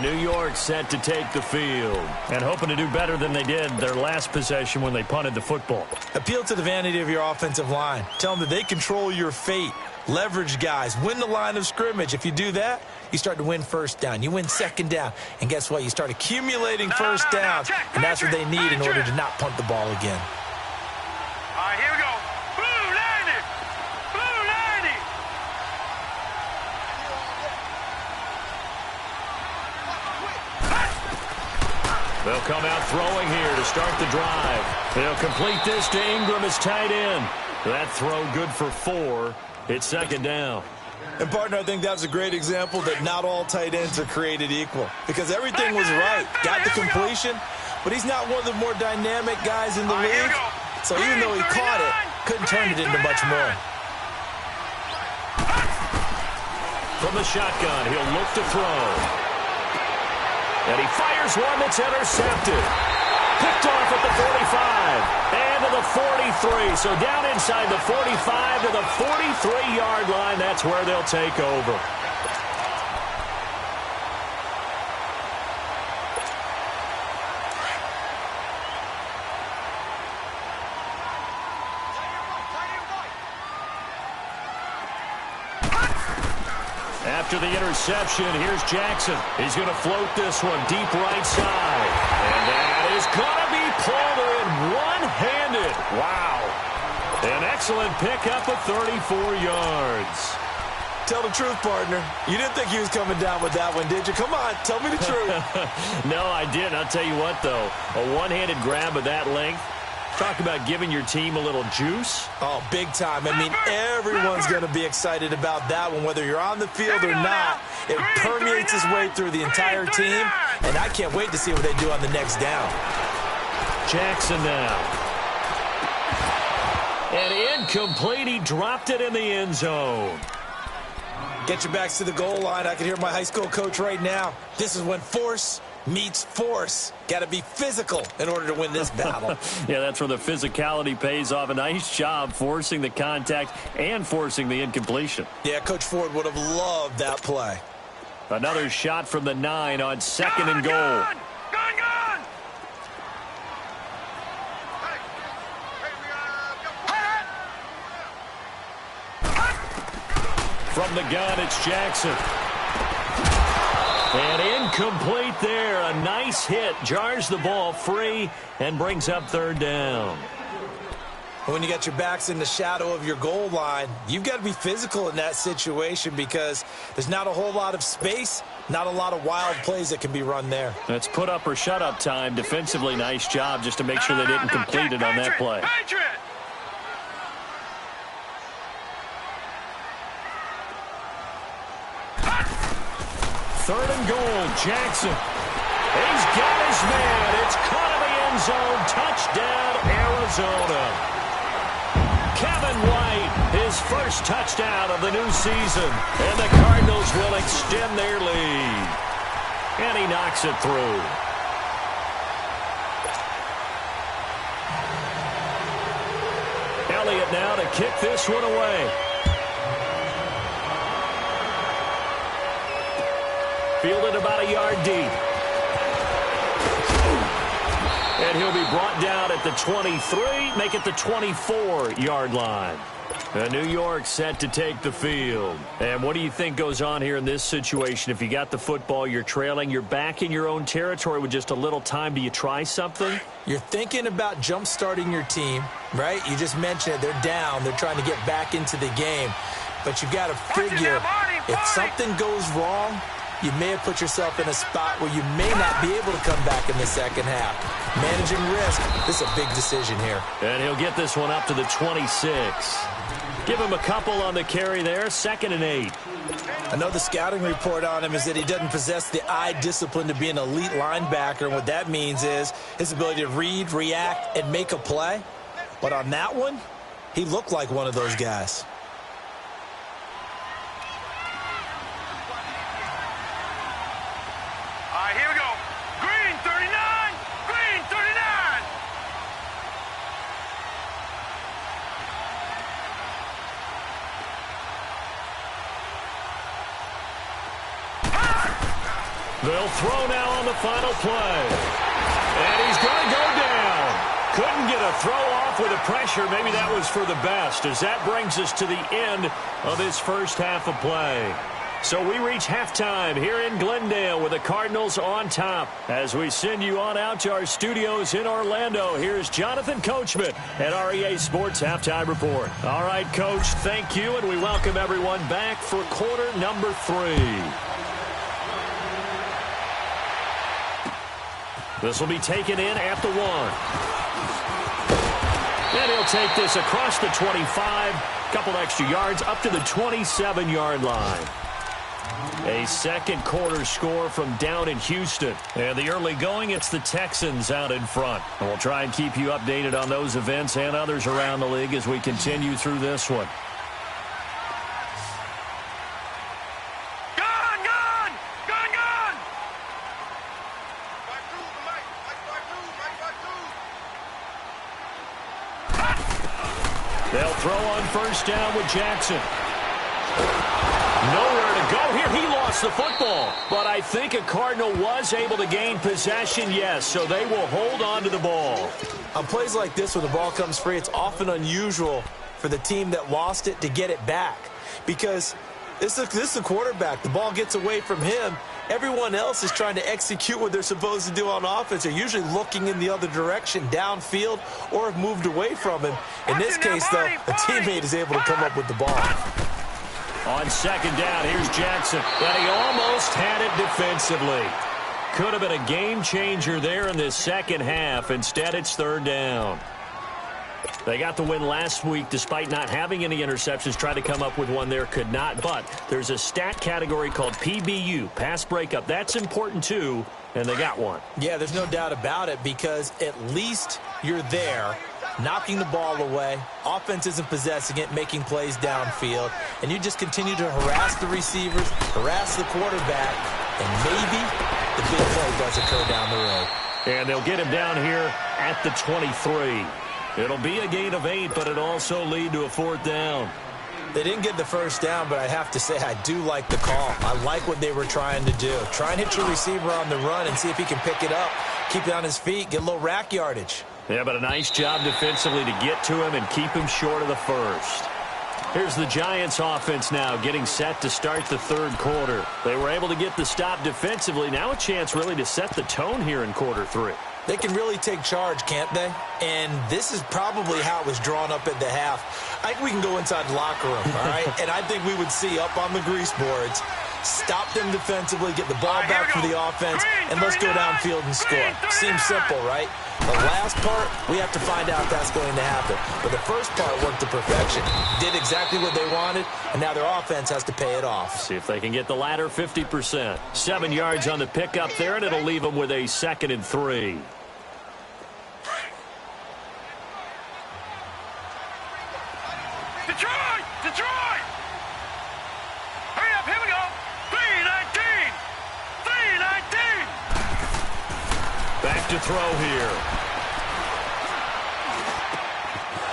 New York set to take the field and hoping to do better than they did their last possession when they punted the football. Appeal to the vanity of your offensive line. Tell them that they control your fate. Leverage guys. Win the line of scrimmage. If you do that, you start to win 1st down. You win 2nd down. And guess what? You start accumulating 1st downs. And that's what they need in order to not punt the ball again. All right, here we go. Blue 90. Blue 90. They'll come out throwing here to start the drive. They'll complete this to Ingram as tight end. That throw good for 4. It's 2nd down. And, partner, I think that was a great example that not all tight ends are created equal. Because everything was right. Got the completion, but he's not one of the more dynamic guys in the league. So even though he caught it, Couldn't turn it into much more. From the shotgun, he'll look to throw. And he fires one that's intercepted. Picked off at the 45 and to the 43. So down inside the 45 to the 43-yard line. That's where they'll take over. After the interception, here's Jackson. He's going to float this one deep right side. And that is going to be pulled in one-handed. Wow. An excellent pickup of 34 yards. Tell the truth, partner. You didn't think he was coming down with that one, did you? Come on, tell me the truth. No, I didn't. I'll tell you what, though. A one-handed grab of that length. Talk about giving your team a little juice. Oh, big time. I mean, everyone's going to be excited about that one, whether you're on the field or not. It permeates its way through the entire team, and I can't wait to see what they do on the next down. Jackson now. And incomplete. He dropped it in the end zone. Get your backs to the goal line. I can hear my high school coach right now. This is when force meets force. Got to be physical in order to win this battle. Yeah, that's where the physicality pays off. A nice job forcing the contact and forcing the incompletion. Yeah, Coach Ford would have loved that play. Another shot from the 9 on 2nd and goal. Gone! From the gun, it's Jackson. And incomplete there. A nice hit. Jars the ball free and brings up 3rd down. When you got your backs in the shadow of your goal line, you've got to be physical in that situation because there's not a whole lot of space, not a lot of wild plays that can be run there. That's put up or shut up time. Defensively, nice job just to make sure they didn't complete it on that play. Patriot! 3rd and goal, Jackson. He's got his man. It's caught in the end zone. Touchdown, Arizona. Kevin White, his first touchdown of the new season. And the Cardinals will extend their lead. And he knocks it through. Elliott now to kick this one away. Fielded about a yard deep. And he'll be brought down at the 23, make it the 24-yard line. New York set to take the field. And what do you think goes on here in this situation? If you got the football, you're trailing, you're back in your own territory with just a little time. Do you try something? You're thinking about jump-starting your team, right? You just mentioned it. They're down. They're trying to get back into the game. But you've got to figure if something goes wrong, you may have put yourself in a spot where you may not be able to come back in the second half. Managing risk, this is a big decision here. And he'll get this one up to the 26. Give him a couple on the carry there, 2nd and 8. I know the scouting report on him is that he doesn't possess the eye discipline to be an elite linebacker, and what that means is his ability to read, react, and make a play. But on that one, he looked like one of those guys. Here we go. Green 39. Green 39. They'll throw now on the final play. And he's going to go down. Couldn't get a throw off with the pressure. Maybe that was for the best, as that brings us to the end of this first half of play. So we reach halftime here in Glendale with the Cardinals on top. As we send you on out to our studios in Orlando, here's Jonathan Coachman at REA Sports Halftime Report. All right, Coach, thank you, and we welcome everyone back for quarter number 3. This will be taken in at the 1. And he'll take this across the 25, couple extra yards up to the 27-yard line. A second quarter score from down in Houston. And the early going, it's the Texans out in front. And we'll try and keep you updated on those events and others around the league as we continue through this one. They'll throw on first down with Jackson. Nowhere to go here. He lost the football. But I think a Cardinal was able to gain possession, yes, so they will hold on to the ball. On plays like this, when the ball comes free, it's often unusual for the team that lost it to get it back. Because this is a quarterback. The ball gets away from him. Everyone else is trying to execute what they're supposed to do on offense. They're usually looking in the other direction, downfield, or have moved away from him. In this case, though, a teammate is able to come up with the ball. On second down, here's Jackson. And he almost had it defensively. Could have been a game changer there in this second half. Instead, it's third down. They got the win last week despite not having any interceptions. Tried to come up with one there, could not. But there's a stat category called PBU, pass breakup. That's important too, and they got one. Yeah, there's no doubt about it because at least you're there, knocking the ball away. Offense isn't possessing it, making plays downfield. And you just continue to harass the receivers, harass the quarterback, and maybe the big play does occur down the road. And they'll get him down here at the 23. It'll be a gain of 8, but it'll also lead to a fourth down. They didn't get the first down, but I have to say I do like the call. I like what they were trying to do. Try and hit your receiver on the run and see if he can pick it up, keep it on his feet, get a little rack yardage. Yeah, but a nice job defensively to get to him and keep him short of the first. Here's the Giants offense now getting set to start the third quarter. They were able to get the stop defensively. Now a chance really to set the tone here in quarter 3. They can really take charge, can't they? And this is probably how it was drawn up at the half. I think we can go inside the locker room, all right? And I think we would see up on the grease boards, stop them defensively, get the ball back for the offense, and let's go downfield and score. Seems simple, right? The last part, we have to find out if that's going to happen. But the first part worked to perfection. Did exactly what they wanted, and now their offense has to pay it off. See if they can get the latter 50%. 7 yards on the pickup there, and it'll leave them with a 2nd and 3. Detroit! Detroit! Hurry up, here we go! 3-19! 3-19! Back to throw here.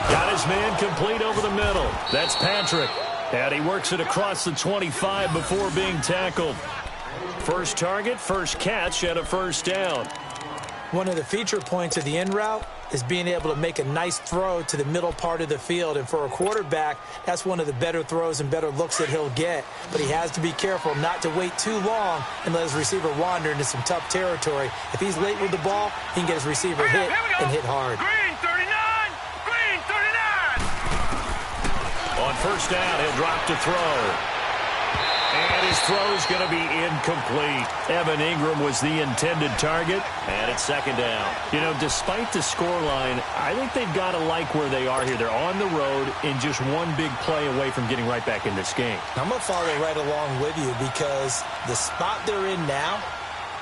Got his man complete over the middle. That's Patrick. And he works it across the 25 before being tackled. First target, first catch, and a first down. One of the feature points of the in route is being able to make a nice throw to the middle part of the field. And for a quarterback, that's one of the better throws and better looks that he'll get. But he has to be careful not to wait too long and let his receiver wander into some tough territory. If he's late with the ball, he can get his receiver hit and hit hard. Green 39! Green 39! On first down, he'll drop to throw. And his throw's going to be incomplete. Evan Ingram was the intended target, and it's 2nd down. You know, despite the scoreline, I think they've got to like where they are here. They're on the road and just one big play away from getting right back in this game. I'm going to follow right along with you because the spot they're in now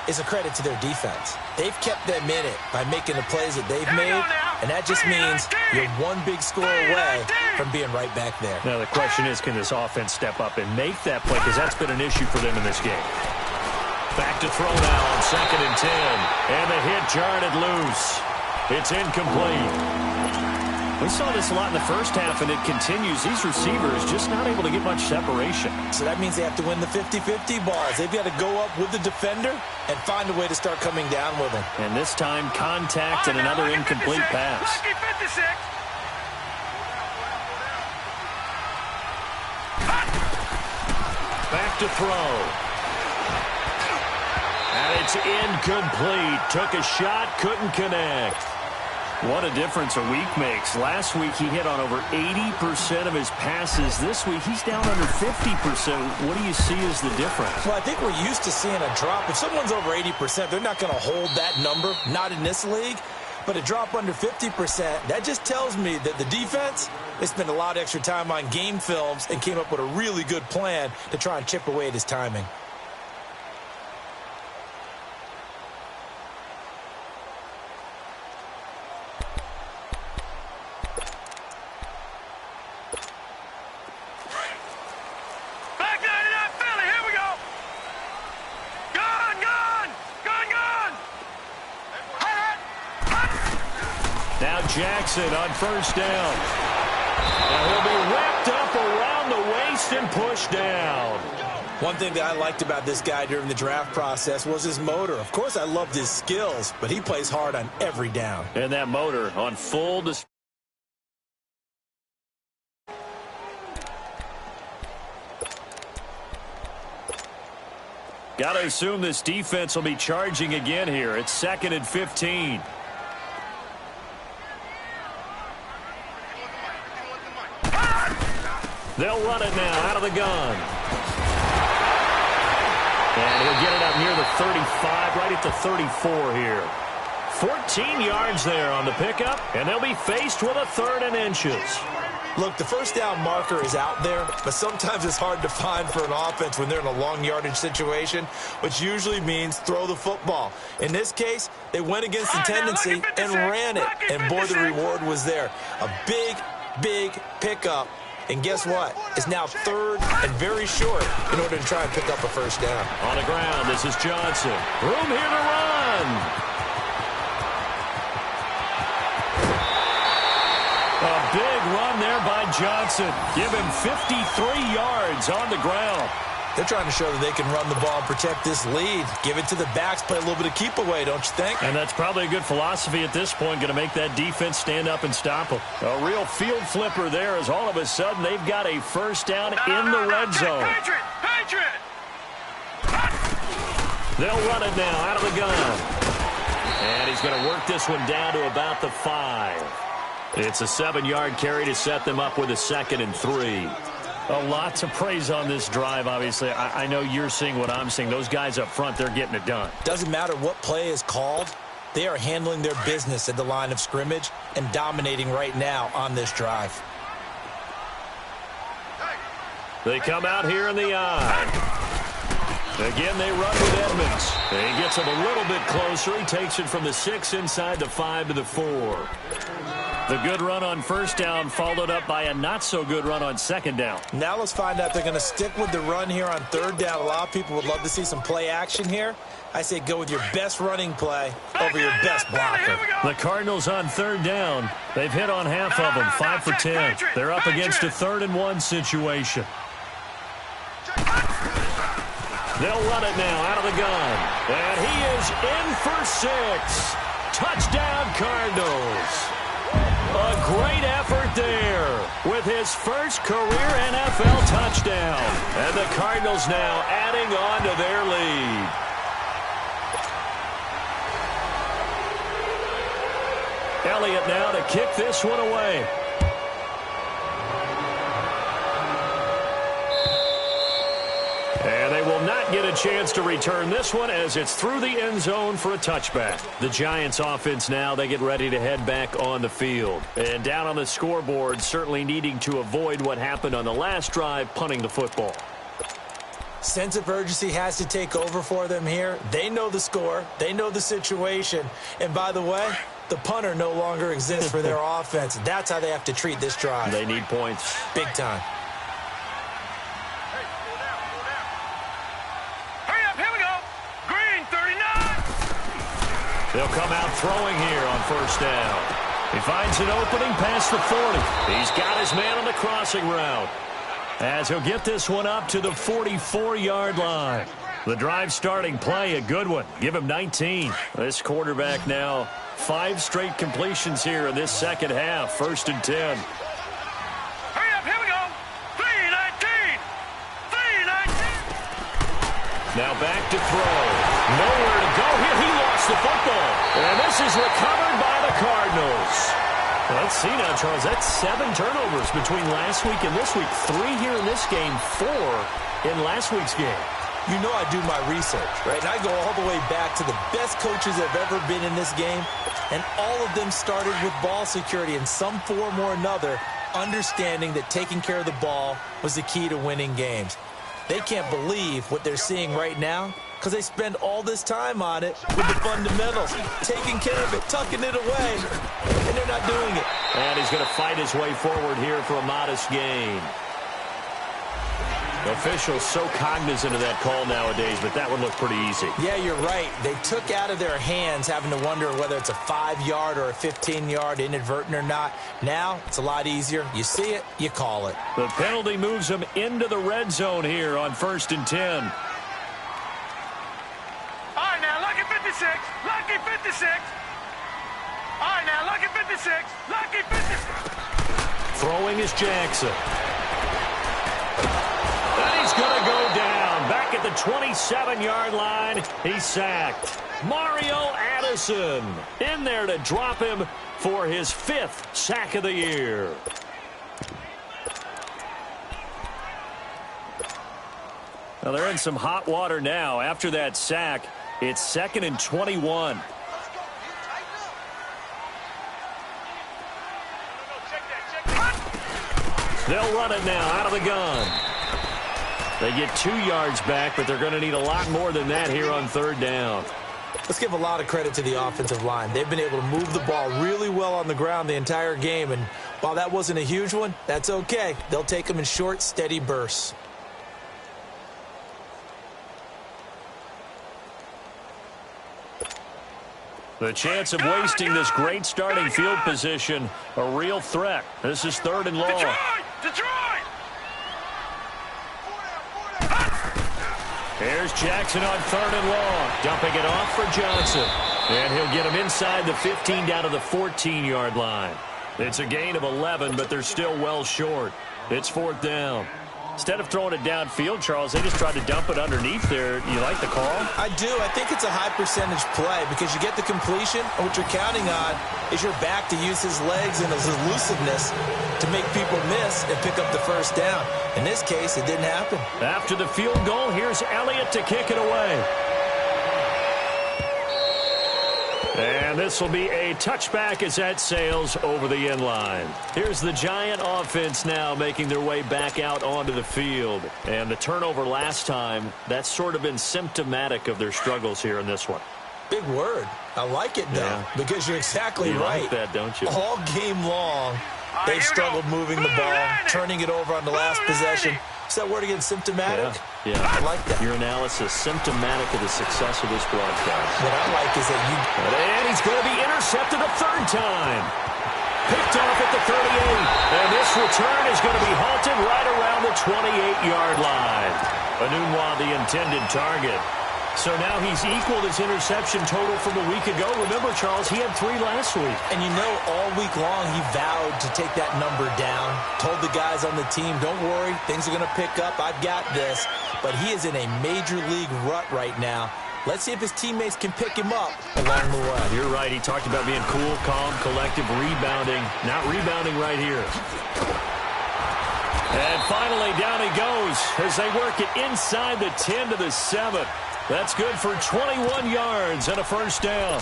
is a credit to their defense. They've kept them in it by making the plays that they've made, and that just means you're one big score away from being right back there. Now the question is, can this offense step up and make that play? Because that's been an issue for them in this game. Back to throw now on 2nd and 10. And the hit jarred it loose. It's incomplete. We saw this a lot in the first half, and it continues. These receivers just not able to get much separation. So that means they have to win the 50-50 balls. They've got to go up with the defender and find a way to start coming down with him. And this time, contact and another incomplete pass. Lucky 56! Back to throw. And it's incomplete. Took a shot, couldn't connect. What a difference a week makes. Last week, he hit on over 80% of his passes. This week, he's down under 50%. What do you see as the difference? Well, I think we're used to seeing a drop. If someone's over 80%, they're not going to hold that number, not in this league. But a drop under 50%, that just tells me that the defense, they spent a lot of extra time on game films and came up with a really good plan to try and chip away at his timing. Now Jackson on first down. And he'll be wrapped up around the waist and pushed down. One thing that I liked about this guy during the draft process was his motor. Of course, I loved his skills, but he plays hard on every down. And that motor on full display. Got to assume this defense will be charging again here. It's 2nd and 15. They'll run it now out of the gun. And he'll get it up near the 35, right at the 34 here. 14 yards there on the pickup, and they'll be faced with a 3rd and inches. Look, the first down marker is out there, but sometimes it's hard to find for an offense when they're in a long yardage situation, which usually means throw the football. In this case, they went against the tendency and ran it, and boy, the reward was there. A big, big pickup, and guess what? It's now 3rd and very short in order to try and pick up a first down. On the ground, this is Johnson. Room here to run. A big run there by Johnson. Give him 53 yards on the ground. They're trying to show that they can run the ball and protect this lead. Give it to the backs, play a little bit of keep away, don't you think? And that's probably a good philosophy at this point, going to make that defense stand up and stop them. A real field flipper there as all of a sudden they've got a first down in the red zone. Patriot! They'll run it now out of the gun. And he's going to work this one down to about the 5. It's a 7-yard carry to set them up with a 2nd and 3. A lot to praise on this drive, obviously. I know you're seeing what I'm seeing. Those guys up front, they're getting it done. Doesn't matter what play is called. They are handling their business at the line of scrimmage and dominating right now on this drive. They come out here in the eye. Again, they run with Edmonds. He gets him a little bit closer. He takes it from the 6 inside the 5 to the 4. The good run on first down followed up by a not-so-good run on 2nd down. Now let's find out if they're going to stick with the run here on 3rd down. A lot of people would love to see some play action here. I say go with your best running play over your best blocker. The Cardinals on 3rd down. They've hit on half of them, 5 for 10. They're up against a 3rd and 1 situation. They'll run it now out of the gun. And he is in for 6. Touchdown, Cardinals. A great effort there with his first career NFL touchdown. And the Cardinals now adding on to their lead. Elliott now to kick this one away. And they will not get a chance to return this one as it's through the end zone for a touchback. The Giants offense now, they get ready to head back on the field. And down on the scoreboard, certainly needing to avoid what happened on the last drive, punting the football. Sense of urgency has to take over for them here. They know the score. They know the situation. And by the way, the punter no longer exists for their offense. That's how they have to treat this drive. They need points. Big time. They'll come out throwing here on first down. He finds an opening past the 40. He's got his man on the crossing route. As he'll get this one up to the 44-yard line. The drive starting play, a good one. Give him 19. This quarterback now, 5 straight completions here in this second half. 1st and 10. Hurry up, here we go. 3-19. 3-19. Now back to throw. Nowhere to go here. He lost the football. And this is recovered by the Cardinals. Let's see now, Charles. That's 7 turnovers between last week and this week. 3 here in this game, 4 in last week's game. You know I do my research, right? And I go all the way back to the best coaches that have ever been in this game. And all of them started with ball security in some form or another, understanding that taking care of the ball was the key to winning games. They can't believe what they're seeing right now because they spend all this time on it with the fundamentals, taking care of it, tucking it away, and they're not doing it. And he's going to fight his way forward here for a modest gain. Officials so cognizant of that call nowadays, but that would look pretty easy. Yeah, you're right. They took out of their hands having to wonder whether it's a 5-yard or a 15-yard, inadvertent or not. Now, it's a lot easier. You see it, you call it. The penalty moves them into the red zone here on 1st and 10. All right, now, lucky 56. Lucky 56. All right, now, lucky 56. Lucky 56. Throwing is Jackson. And he's going to go down. Back at the 27-yard line, he's sacked. Mario Addison in there to drop him for his 5th sack of the year. Well, they're in some hot water now. After that sack, it's 2nd and 21. They'll run it now out of the gun. They get 2 yards back, but they're going to need a lot more than that here on 3rd down. Let's give a lot of credit to the offensive line. They've been able to move the ball really well on the ground the entire game, and while that wasn't a huge one, that's okay. They'll take them in short, steady bursts. The chance of wasting this great starting field position, a real threat. This is 3rd and long. Detroit! Here's Jackson on 3rd and long. Dumping it off for Johnson. And he'll get him inside the 15 down to the 14-yard line. It's a gain of 11, but they're still well short. It's 4th down. Instead of throwing it downfield, Charles, they just tried to dump it underneath there. You like the call? I do. I think it's a high percentage play because you get the completion, and what you're counting on is your back to use his legs and his elusiveness to make people miss and pick up the 1st down. In this case, it didn't happen. After the field goal, here's Elliott to kick it away. And this will be a touchback as that sails over the end line. Here's the Giant offense now making their way back out onto the field. And the turnover last time, that's sort of been symptomatic of their struggles here in this one. Big word. I like it, though, because you're exactly right. You like that, don't you? All game long, they've struggled moving the ball, turning it over on the last possession. Is that word again, symptomatic? Yeah. I like that. Your analysis, symptomatic of the success of this broadcast. What I like is that you... And he's going to be intercepted a 3rd time. Picked off at the 38. And this return is going to be halted right around the 28-yard line. Enunwa, the intended target. So now he's equaled his interception total from a week ago. Remember, Charles, he had 3 last week. And you know, all week long he vowed to take that number down. Told the guys on the team, don't worry, things are going to pick up. I've got this. But he is in a major league rut right now. Let's see if his teammates can pick him up along the way. You're right. He talked about being cool, calm, collective, rebounding. Not rebounding right here. And finally, down he goes as they work it inside the 10 to the 7. That's good for 21 yards and a 1st down.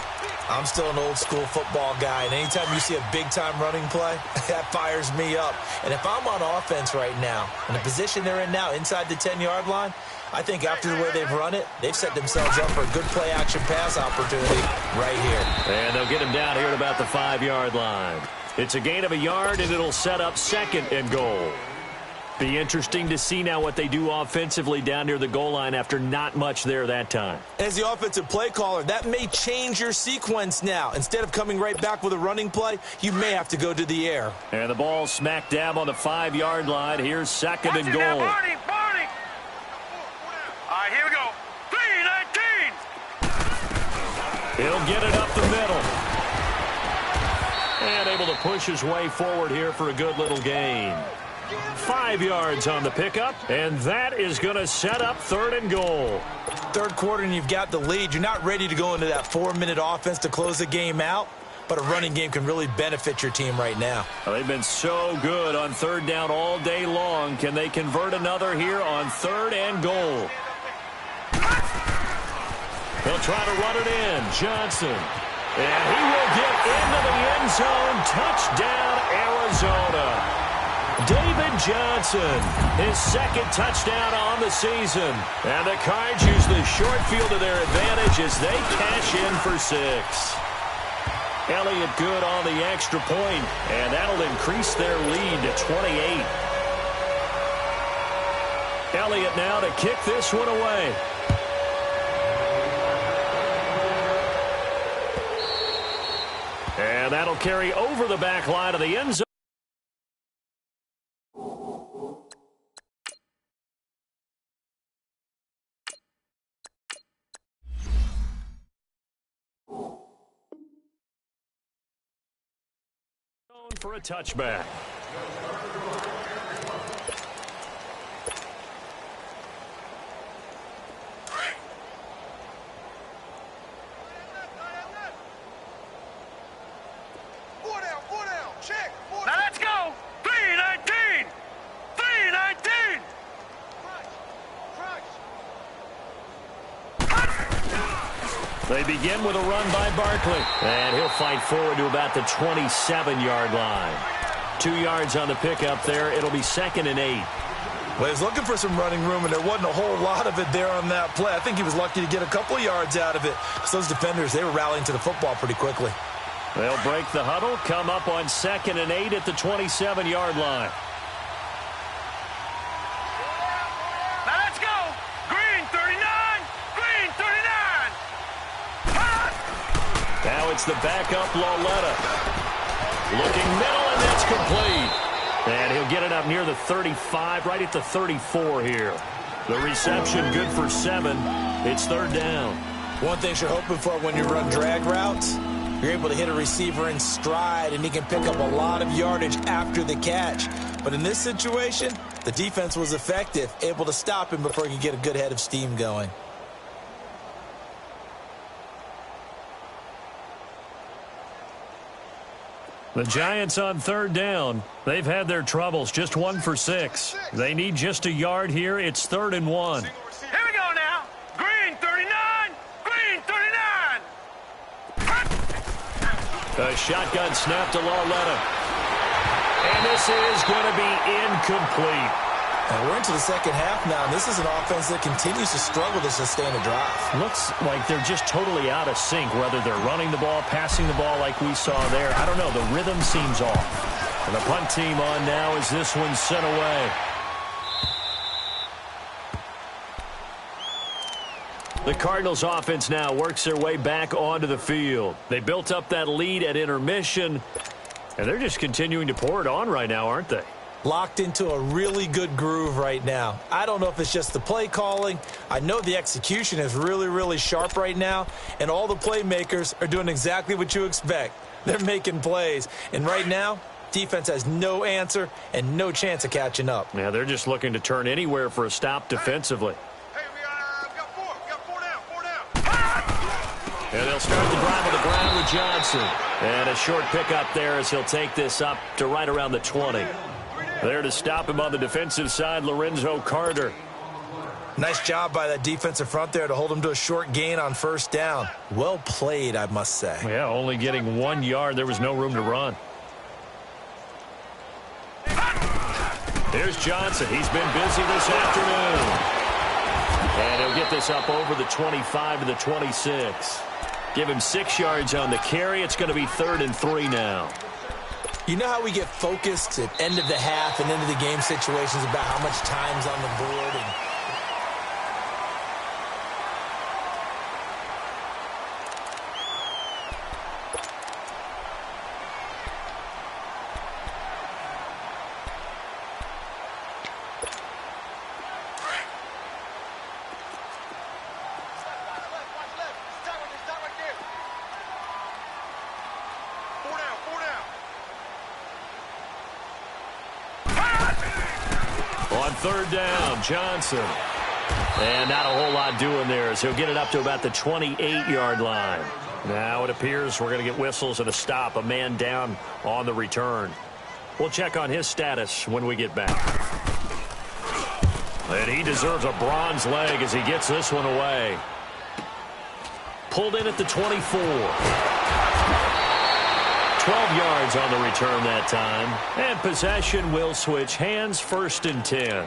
I'm still an old-school football guy, and anytime you see a big-time running play, that fires me up. And if I'm on offense right now, in the position they're in now, inside the 10-yard line, I think after the way they've run it, they've set themselves up for a good play-action pass opportunity right here. And they'll get him down here at about the 5-yard line. It's a gain of a yard, and it'll set up 2nd and goal. Be interesting to see now what they do offensively down near the goal line after not much there that time. As the offensive play caller, that may change your sequence now. Instead of coming right back with a running play, you may have to go to the air. And the ball smack dab on the 5-yard line. Here's 2nd and goal. Barney. All right, here we go. 3-19. He'll get it up the middle. And able to push his way forward here for a good little gain. 5 yards on the pickup, and that is going to set up 3rd and goal. 3rd quarter and you've got the lead. You're not ready to go into that 4-minute offense to close the game out, but a running game can really benefit your team right now. Well, they've been so good on 3rd down all day long. Can they convert another here on 3rd and goal? They'll try to run it in. Johnson. And he will get into the end zone. Touchdown, Arizona. David Johnson, his 2nd touchdown on the season. And the Cards use the short field to their advantage as they cash in for 6. Elliott good on the extra point, and that'll increase their lead to 28. Elliott now to kick this one away. And that'll carry over the back line of the end zone. For a touchback. Now let's go! 319! 319! They begin with a run by Barkley. And he'll fight forward to about the 27-yard line. 2 yards on the pickup there. It'll be 2nd and 8. Well, he was looking for some running room, and there wasn't a whole lot of it there on that play. I think he was lucky to get a couple of yards out of it. So those defenders, they were rallying to the football pretty quickly. They'll break the huddle, come up on 2nd and 8 at the 27-yard line. Now let's go! Green 39! Green 39! Now it's the backup Lauletta. Looking middle, and that's complete. And he'll get it up near the 35, right at the 34 here. The reception good for 7. It's 3rd down. One thing you're hoping for when you run drag routes, you're able to hit a receiver in stride, and he can pick up a lot of yardage after the catch. But in this situation, the defense was effective, able to stop him before he could get a good head of steam going. The Giants on 3rd down. They've had their troubles, just 1 for 6. They need just a yard here. It's 3rd and 1. Here we go now! Green 39! Green 39! A shotgun snap to Lauletta. And this is going to be incomplete. And we're into the second half now, and this is an offense that continues to struggle to sustain a drive. Looks like they're just totally out of sync, whether they're running the ball, passing the ball like we saw there. I don't know. The rhythm seems off. And the punt team on now as this one's sent away. The Cardinals offense now works their way back onto the field. They built up that lead at intermission, and they're just continuing to pour it on right now, aren't they? Locked into a really good groove right now. I don't know if it's just the play calling. I know the execution is really, really sharp right now, and all the playmakers are doing exactly what you expect. They're making plays, and right now, defense has no answer and no chance of catching up. Yeah, they're just looking to turn anywhere for a stop defensively. Hey, we got 4 down. And they'll start the drive on the ground with Johnson. And a short pickup there as he'll take this up to right around the 20. There to stop him on the defensive side, Lorenzo Carter. Nice job by that defensive front there to hold him to a short gain on 1st down. Well played, I must say. Yeah, only getting 1 yard. There was no room to run. Here's Johnson. He's been busy this afternoon. And he'll get this up over the 25 to the 26. Give him 6 yards on the carry. It's going to be 3rd and 3 now. You know how we get focused at end of the half and end of the game situations about how much time's on the board and On 3rd down, Johnson. And not a whole lot doing there as he'll get it up to about the 28-yard line. Now it appears we're going to get whistles and a stop, a man down on the return. We'll check on his status when we get back. And he deserves a bronze leg as he gets this one away. Pulled in at the 24. 12 yards on the return that time. And possession will switch hands, 1st and 10.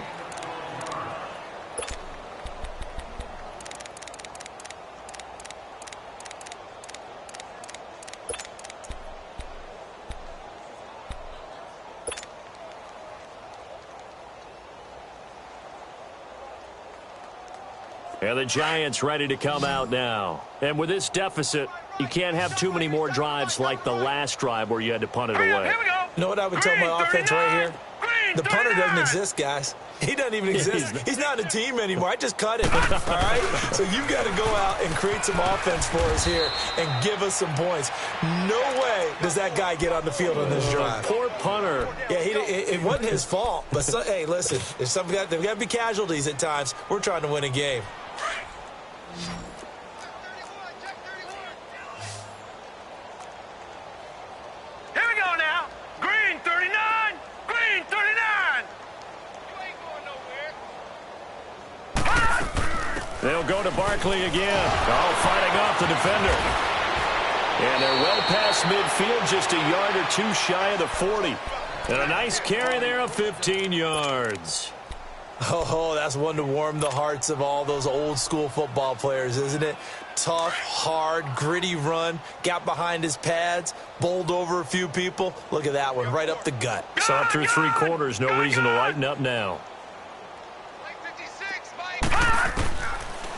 And the Giants ready to come out now. And with this deficit, you can't have too many more drives like the last drive where you had to punt it away. Here we go. You know what I would tell my offense right here? The punter doesn't exist, guys. He doesn't even exist. He's not a team anymore. I just cut him, all right? So you've got to go out and create some offense for us here and give us some points. No way does that guy get on the field on this drive. Poor punter. Yeah, it wasn't his fault. But, hey, listen, there's got to be casualties at times. We're trying to win a game. Here we go now. Green 39. Green 39. You ain't going nowhere. They'll go to Barkley again. Oh, fighting off the defender. And they're well past midfield, just a yard or two shy of the 40. And a nice carry there of 15 yards. Oh, that's one to warm the hearts of all those old-school football players, isn't it? Tough, hard, gritty run, got behind his pads, bowled over a few people. Look at that one, right up the gut. Saw through 3 quarters, no reason to lighten up now.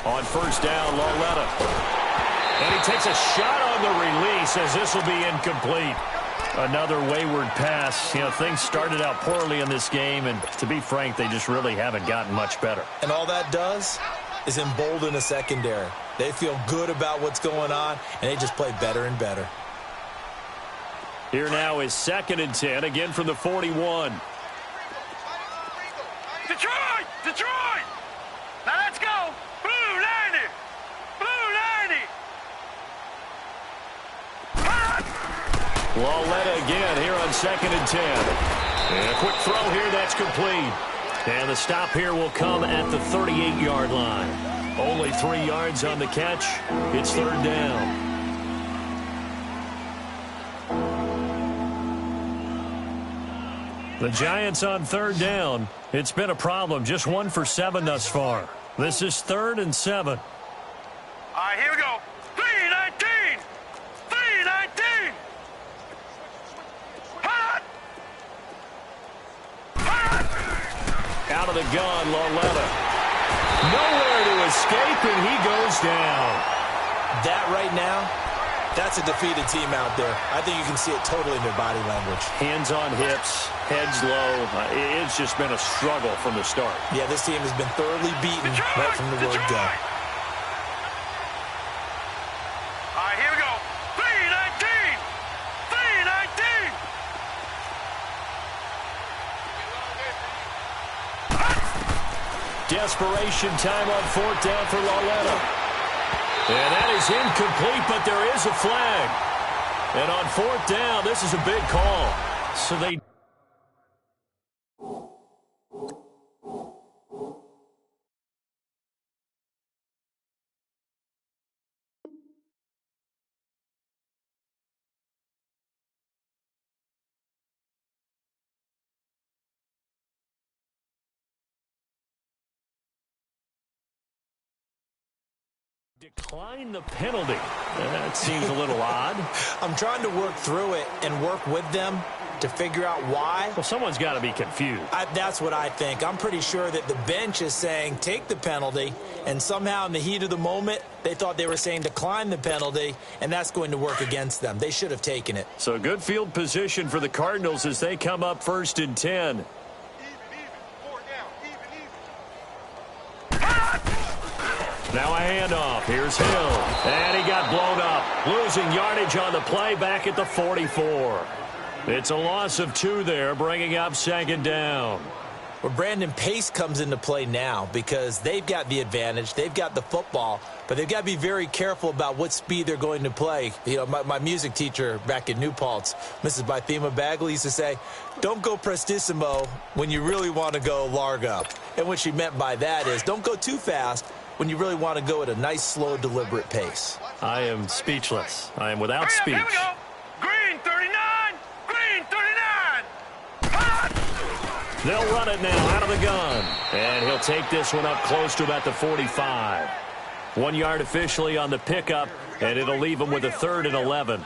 On first down, Loletta. And he takes a shot on the release as this will be incomplete. Another wayward pass. You know, things started out poorly in this game, and to be frank, they just really haven't gotten much better. And all that does is embolden the secondary. They feel good about what's going on, and they just play better and better. Here now is 2nd and 10, again from the 41. Detroit! Detroit! Now let's go! Blue 90! Blue 90! Loletta again here on 2nd and 10. And a quick throw here, that's complete. And the stop here will come at the 38-yard line. Only 3 yards on the catch. It's 3rd down. The Giants on 3rd down. It's been a problem. Just 1 for 7 thus far. This is 3rd and 7. All right, here we go. 3-19! 3-19! Hot! Hot! Out of the gun, Loletta. Nowhere to escape, and he goes down. That right now, that's a defeated team out there. I think you can see it totally in their body language. Hands on hips, heads low. It's just been a struggle from the start. Yeah, this team has been thoroughly beaten right from the word go. All right, here we go. 3-19! 3-19! Desperation time on 4th down for Loletta. And that is incomplete, but there is a flag. And on 4th down, this is a big call. So they... decline the penalty. That seems a little odd. I'm trying to work through it and work with them to figure out why. Well, someone's got to be confused. That's what I think. I'm pretty sure that the bench is saying take the penalty, and somehow in the heat of the moment, they thought they were saying decline the penalty, and that's going to work against them. They should have taken it. So good field position for the Cardinals as they come up 1st and 10. Now a handoff. Here's Hill. And he got blown up. Losing yardage on the play back at the 44. It's a loss of 2 there, bringing up 2nd down. Well, Brandon, pace comes into play now because they've got the advantage. They've got the football, but they've got to be very careful about what speed they're going to play. You know, my music teacher back in New Paltz, Mrs. Bythema Bagley, used to say, don't go prestissimo when you really want to go largo. And what she meant by that is don't go too fast when you really want to go at a nice, slow, deliberate pace. I am speechless. I am without speech. Here we go. Green 39. Green 39. Hot! They'll run it now out of the gun. And he'll take this one up close to about the 45. 1 yard officially on the pickup, and it'll leave them with a 3rd and 11.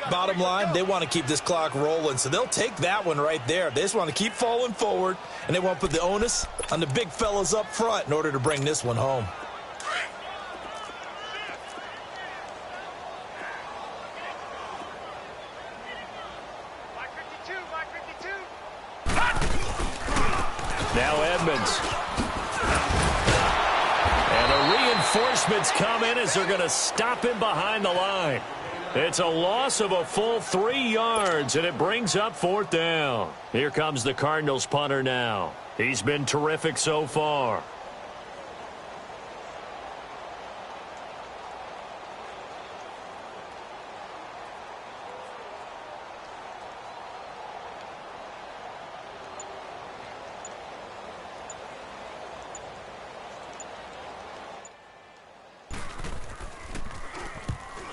Bottom line, they want to keep this clock rolling, so they'll take that one right there. They just want to keep falling forward, and they want to put the onus on the big fellas up front in order to bring this one home. Now Edmonds. And the reinforcements come in as they're going to stop him behind the line. It's a loss of a full 3 yards, and it brings up 4th down. Here comes the Cardinals punter now. He's been terrific so far.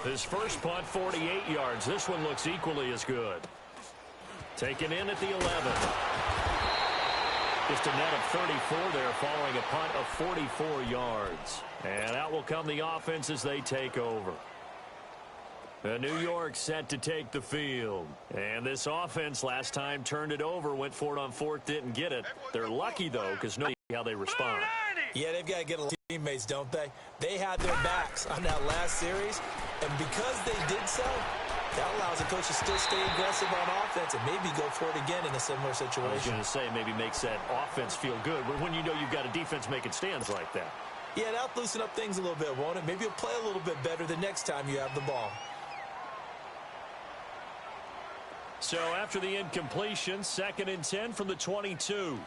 His first punt, 48 yards. This one looks equally as good. Taken in at the 11. Just a net of 34 there following a punt of 44 yards. And out will come the offense as they take over. New York set to take the field. And this offense last time turned it over, went for it on 4th, didn't get it. They're lucky, though, because nobody how they respond. Yeah, they've got to get a teammates, don't they? They had their backs on that last series, and because they did so, that allows the coach to still stay aggressive on offense and maybe go for it again in a similar situation. I was going to say maybe makes that offense feel good when you know you've got a defense making stands like that. Yeah, that'll loosen up things a little bit, won't it? Maybe you'll play a little bit better the next time you have the ball. So after the incompletion, 2nd and 10 from the 22.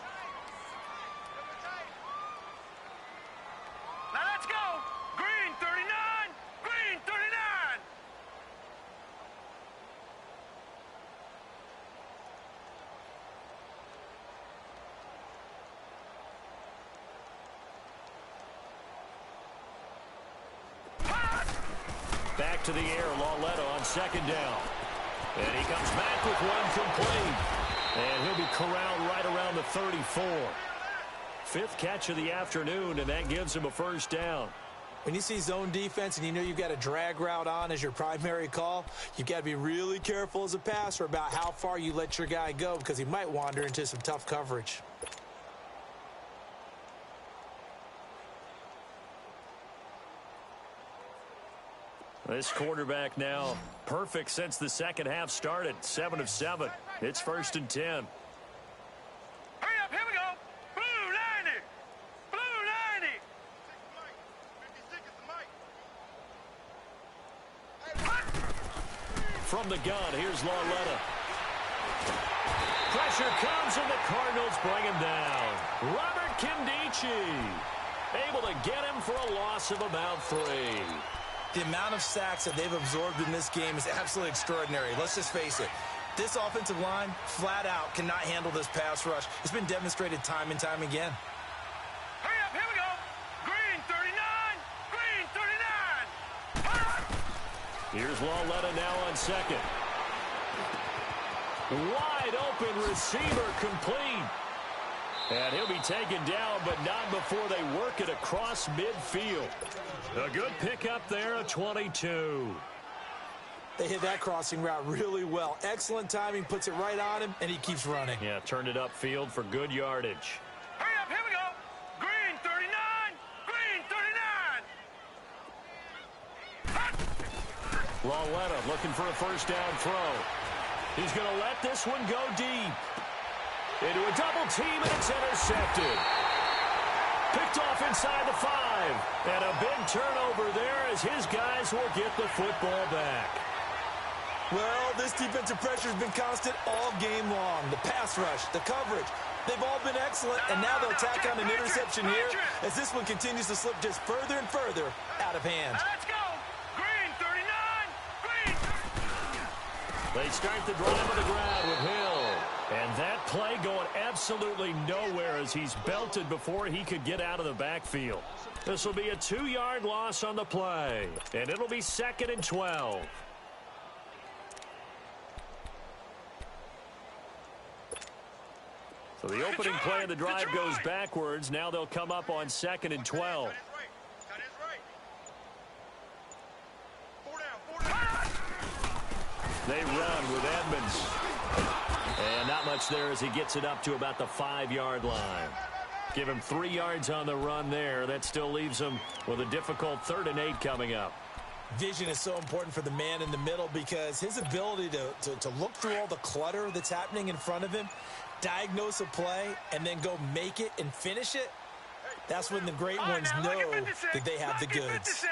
Back to the air, Lauletta on 2nd down. And he comes back with one complete. And he'll be corralled right around the 34. 5th catch of the afternoon, and that gives him a 1st down. When you see zone defense and you know you've got a drag route on as your primary call, you've got to be really careful as a passer about how far you let your guy go because he might wander into some tough coverage. This quarterback now perfect since the second half started. 7 of 7. It's 1st and 10. Hurry up, here we go. Blue 90. Blue 90. From the gun, here's Lauletta. Pressure comes and the Cardinals bring him down. Robert Kimdichie able to get him for a loss of about 3. The amount of sacks that they've absorbed in this game is absolutely extraordinary. Let's just face it. This offensive line, flat out, cannot handle this pass rush. It's been demonstrated time and time again. Hurry up, here we go. Green 39. Green 39. Here's Lauletta now on 2nd. Wide open receiver complete. And he'll be taken down, but not before they work it across midfield. A good pickup there, a 22. They hit that crossing route really well. Excellent timing, puts it right on him, and he keeps running. Yeah, turned it upfield for good yardage. Hurry up, here we go. Green 39. Green 39. Lauletta looking for a 1st down throw. He's going to let this one go deep. Into a double team, and it's intercepted. Picked off inside the 5. And a big turnover there as his guys will get the football back. Well, this defensive pressure has been constant all game long. The pass rush, the coverage, they've all been excellent, and now they'll tack on an interception here as this one continues to slip just further and further out of hand. Let's go. Green 39. Green. They start the drive on the ground with Hill. And that play going absolutely nowhere as he's belted before he could get out of the backfield. This will be a 2-yard loss on the play. And it'll be 2nd and 12. So the opening play of the drive goes backwards. Now they'll come up on 2nd and 12. They run with Edmonds. And not much there as he gets it up to about the 5-yard line. Give him 3 yards on the run there. That still leaves him with a difficult 3rd and 8 coming up. Vision is so important for the man in the middle because his ability to look through all the clutter that's happening in front of him, diagnose a play, and then go make it and finish it, that's when the great ones know that they have the goods.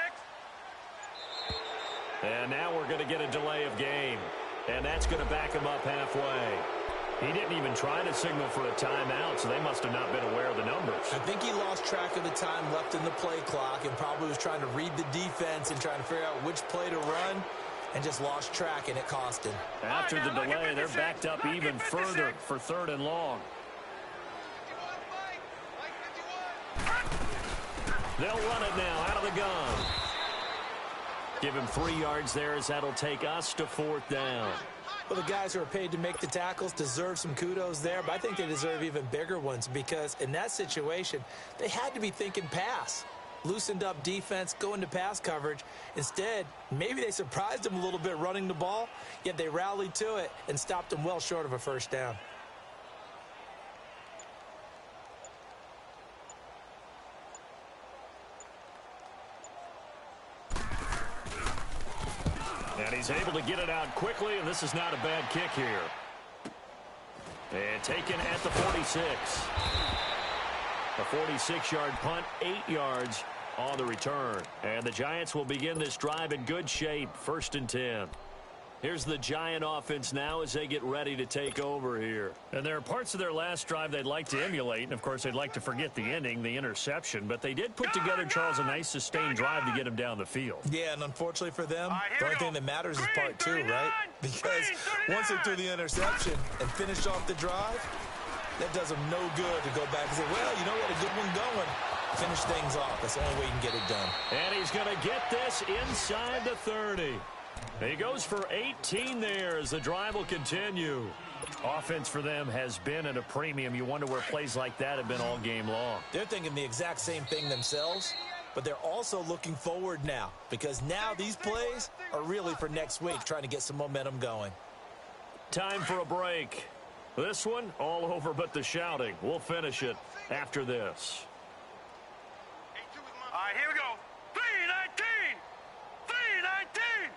And now we're going to get a delay of game, and that's going to back him up halfway. He didn't even try to signal for a timeout, so they must have not been aware of the numbers. I think he lost track of the time left in the play clock and probably was trying to read the defense and trying to figure out which play to run and just lost track, and it cost him. After the delay, they're backed up even further for 3rd and long. They'll run it now out of the gun. Give him 3 yards there as that'll take us to 4th down. Well, the guys who are paid to make the tackles deserve some kudos there, but I think they deserve even bigger ones because in that situation, they had to be thinking pass. Loosened up defense, go into pass coverage. Instead, maybe they surprised them a little bit running the ball, yet they rallied to it and stopped them well short of a first down. And he's able to get it out quickly, and this is not a bad kick here. And taken at the 46. A 46-yard punt, 8 yards on the return. And the Giants will begin this drive in good shape, 1st and 10. Here's the Giant offense now as they get ready to take over here. And there are parts of their last drive they'd like to emulate. And, of course, they'd like to forget the ending, the interception. But they did put together, Charles, a nice sustained drive to get him down the field. Yeah, and unfortunately for them, the only thing that matters is part 2, right? Because once they threw the interception and finished off the drive, that does them no good to go back and say, well, you know what, a good one going. Finish things off. That's the only way you can get it done. And he's going to get this inside the 30. He goes for 18 there as the drive will continue. Offense for them has been at a premium. You wonder where plays like that have been all game long. They're thinking the exact same thing themselves, but they're also looking forward now because now these plays are really for next week, trying to get some momentum going. Time for a break. This one, all over but the shouting. We'll finish it after this. All right, here we go. 3-19. 3-19.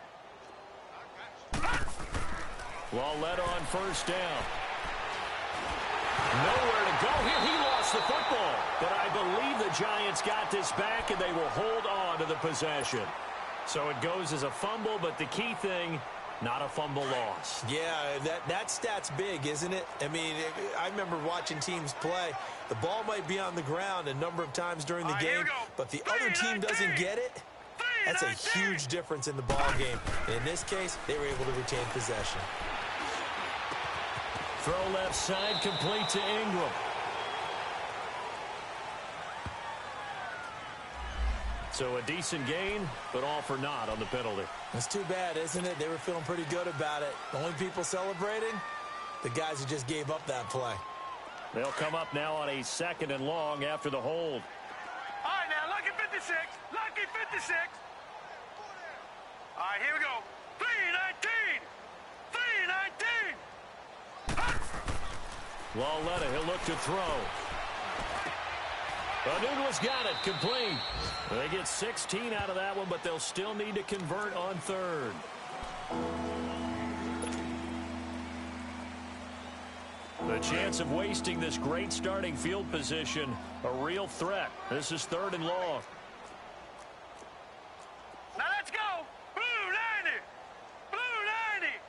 Well led on 1st down. Nowhere to go here. He lost the football. But I believe the Giants got this back, and they will hold on to the possession. So it goes as a fumble, but the key thing, not a fumble loss. Yeah, that stat's big, isn't it? I mean, I remember watching teams play. The ball might be on the ground a number of times during the game, but the other team doesn't get it. That's a huge difference in the ball game. And in this case, they were able to retain possession. Throw left side, complete to Ingram. So a decent gain, but all for naught on the penalty. It's too bad, isn't it? They were feeling pretty good about it. The only people celebrating, the guys who just gave up that play. They'll come up now on a 2nd and long after the hold. All right, now, lucky 56. Lucky 56. All right, here we go. 3-19. 3-19. Walletta, he'll look to throw. Anunua's got it, complete. They get 16 out of that one, but they'll still need to convert on 3rd. The chance of wasting this great starting field position, a real threat. This is 3rd and long. Now let's go. Blue 90. Blue 90.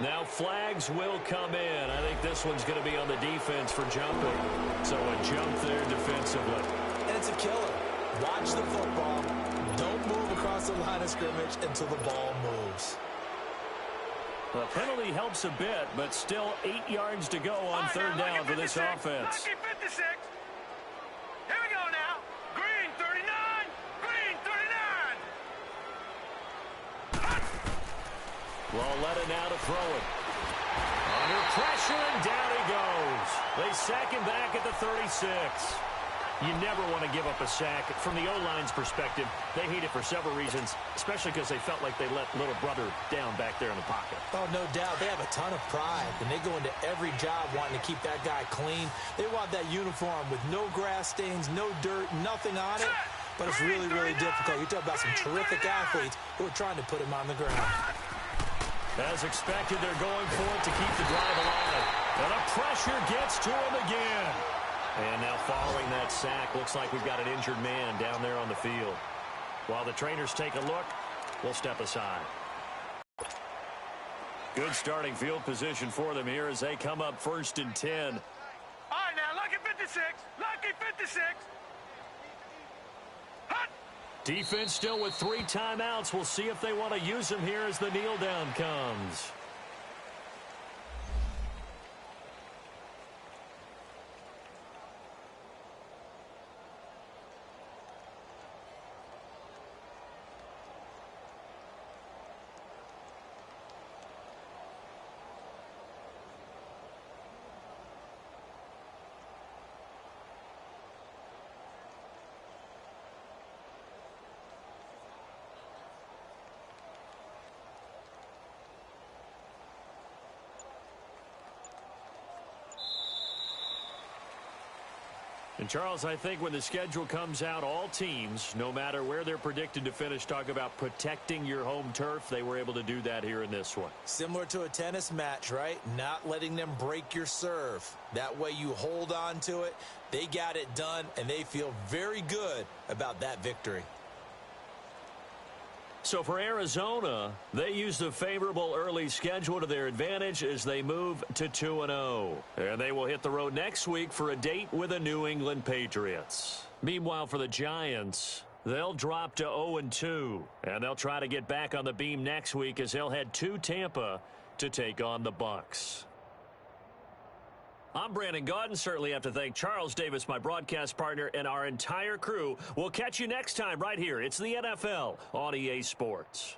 Now flags will come in. I think this one's going to be on the defense for jumping. So a jump there defensively. And it's a killer. Watch the football. Don't move across the line of scrimmage until the ball moves. The penalty helps a bit, but still 8 yards to go on 3rd down for this offense. Lucky 56. Here we go now. Green 39. Green 39. Walletta now to throw it. Under pressure, and down he goes. They sack him back at the 36. You never want to give up a sack. From the O-line's perspective, they hate it for several reasons, especially because they felt like they let little brother down back there in the pocket. Oh, no doubt. They have a ton of pride, and they go into every job wanting to keep that guy clean. They want that uniform with no grass stains, no dirt, nothing on it. But it's really, really difficult. You're talking about some terrific athletes who are trying to put him on the ground. As expected, they're going for it to keep the drive alive. And the pressure gets to him again. And now following that sack, looks like we've got an injured man down there on the field. While the trainers take a look, we'll step aside. Good starting field position for them here as they come up 1st and 10. All right, now, lucky 56. Lucky 56. Hut. Defense still with 3 timeouts. We'll see if they want to use them here as the kneel down comes. And, Charles, I think when the schedule comes out, all teams, no matter where they're predicted to finish, talk about protecting your home turf. They were able to do that here in this one. Similar to a tennis match, right? Not letting them break your serve. That way you hold on to it. They got it done, and they feel very good about that victory. So for Arizona, they use the favorable early schedule to their advantage as they move to 2-0. And they will hit the road next week for a date with the New England Patriots. Meanwhile, for the Giants, they'll drop to 0-2. And they'll try to get back on the beam next week as they'll head to Tampa to take on the Bucs. I'm Brandon Gaudin. Certainly have to thank Charles Davis, my broadcast partner, and our entire crew. We'll catch you next time right here. It's the NFL on EA Sports.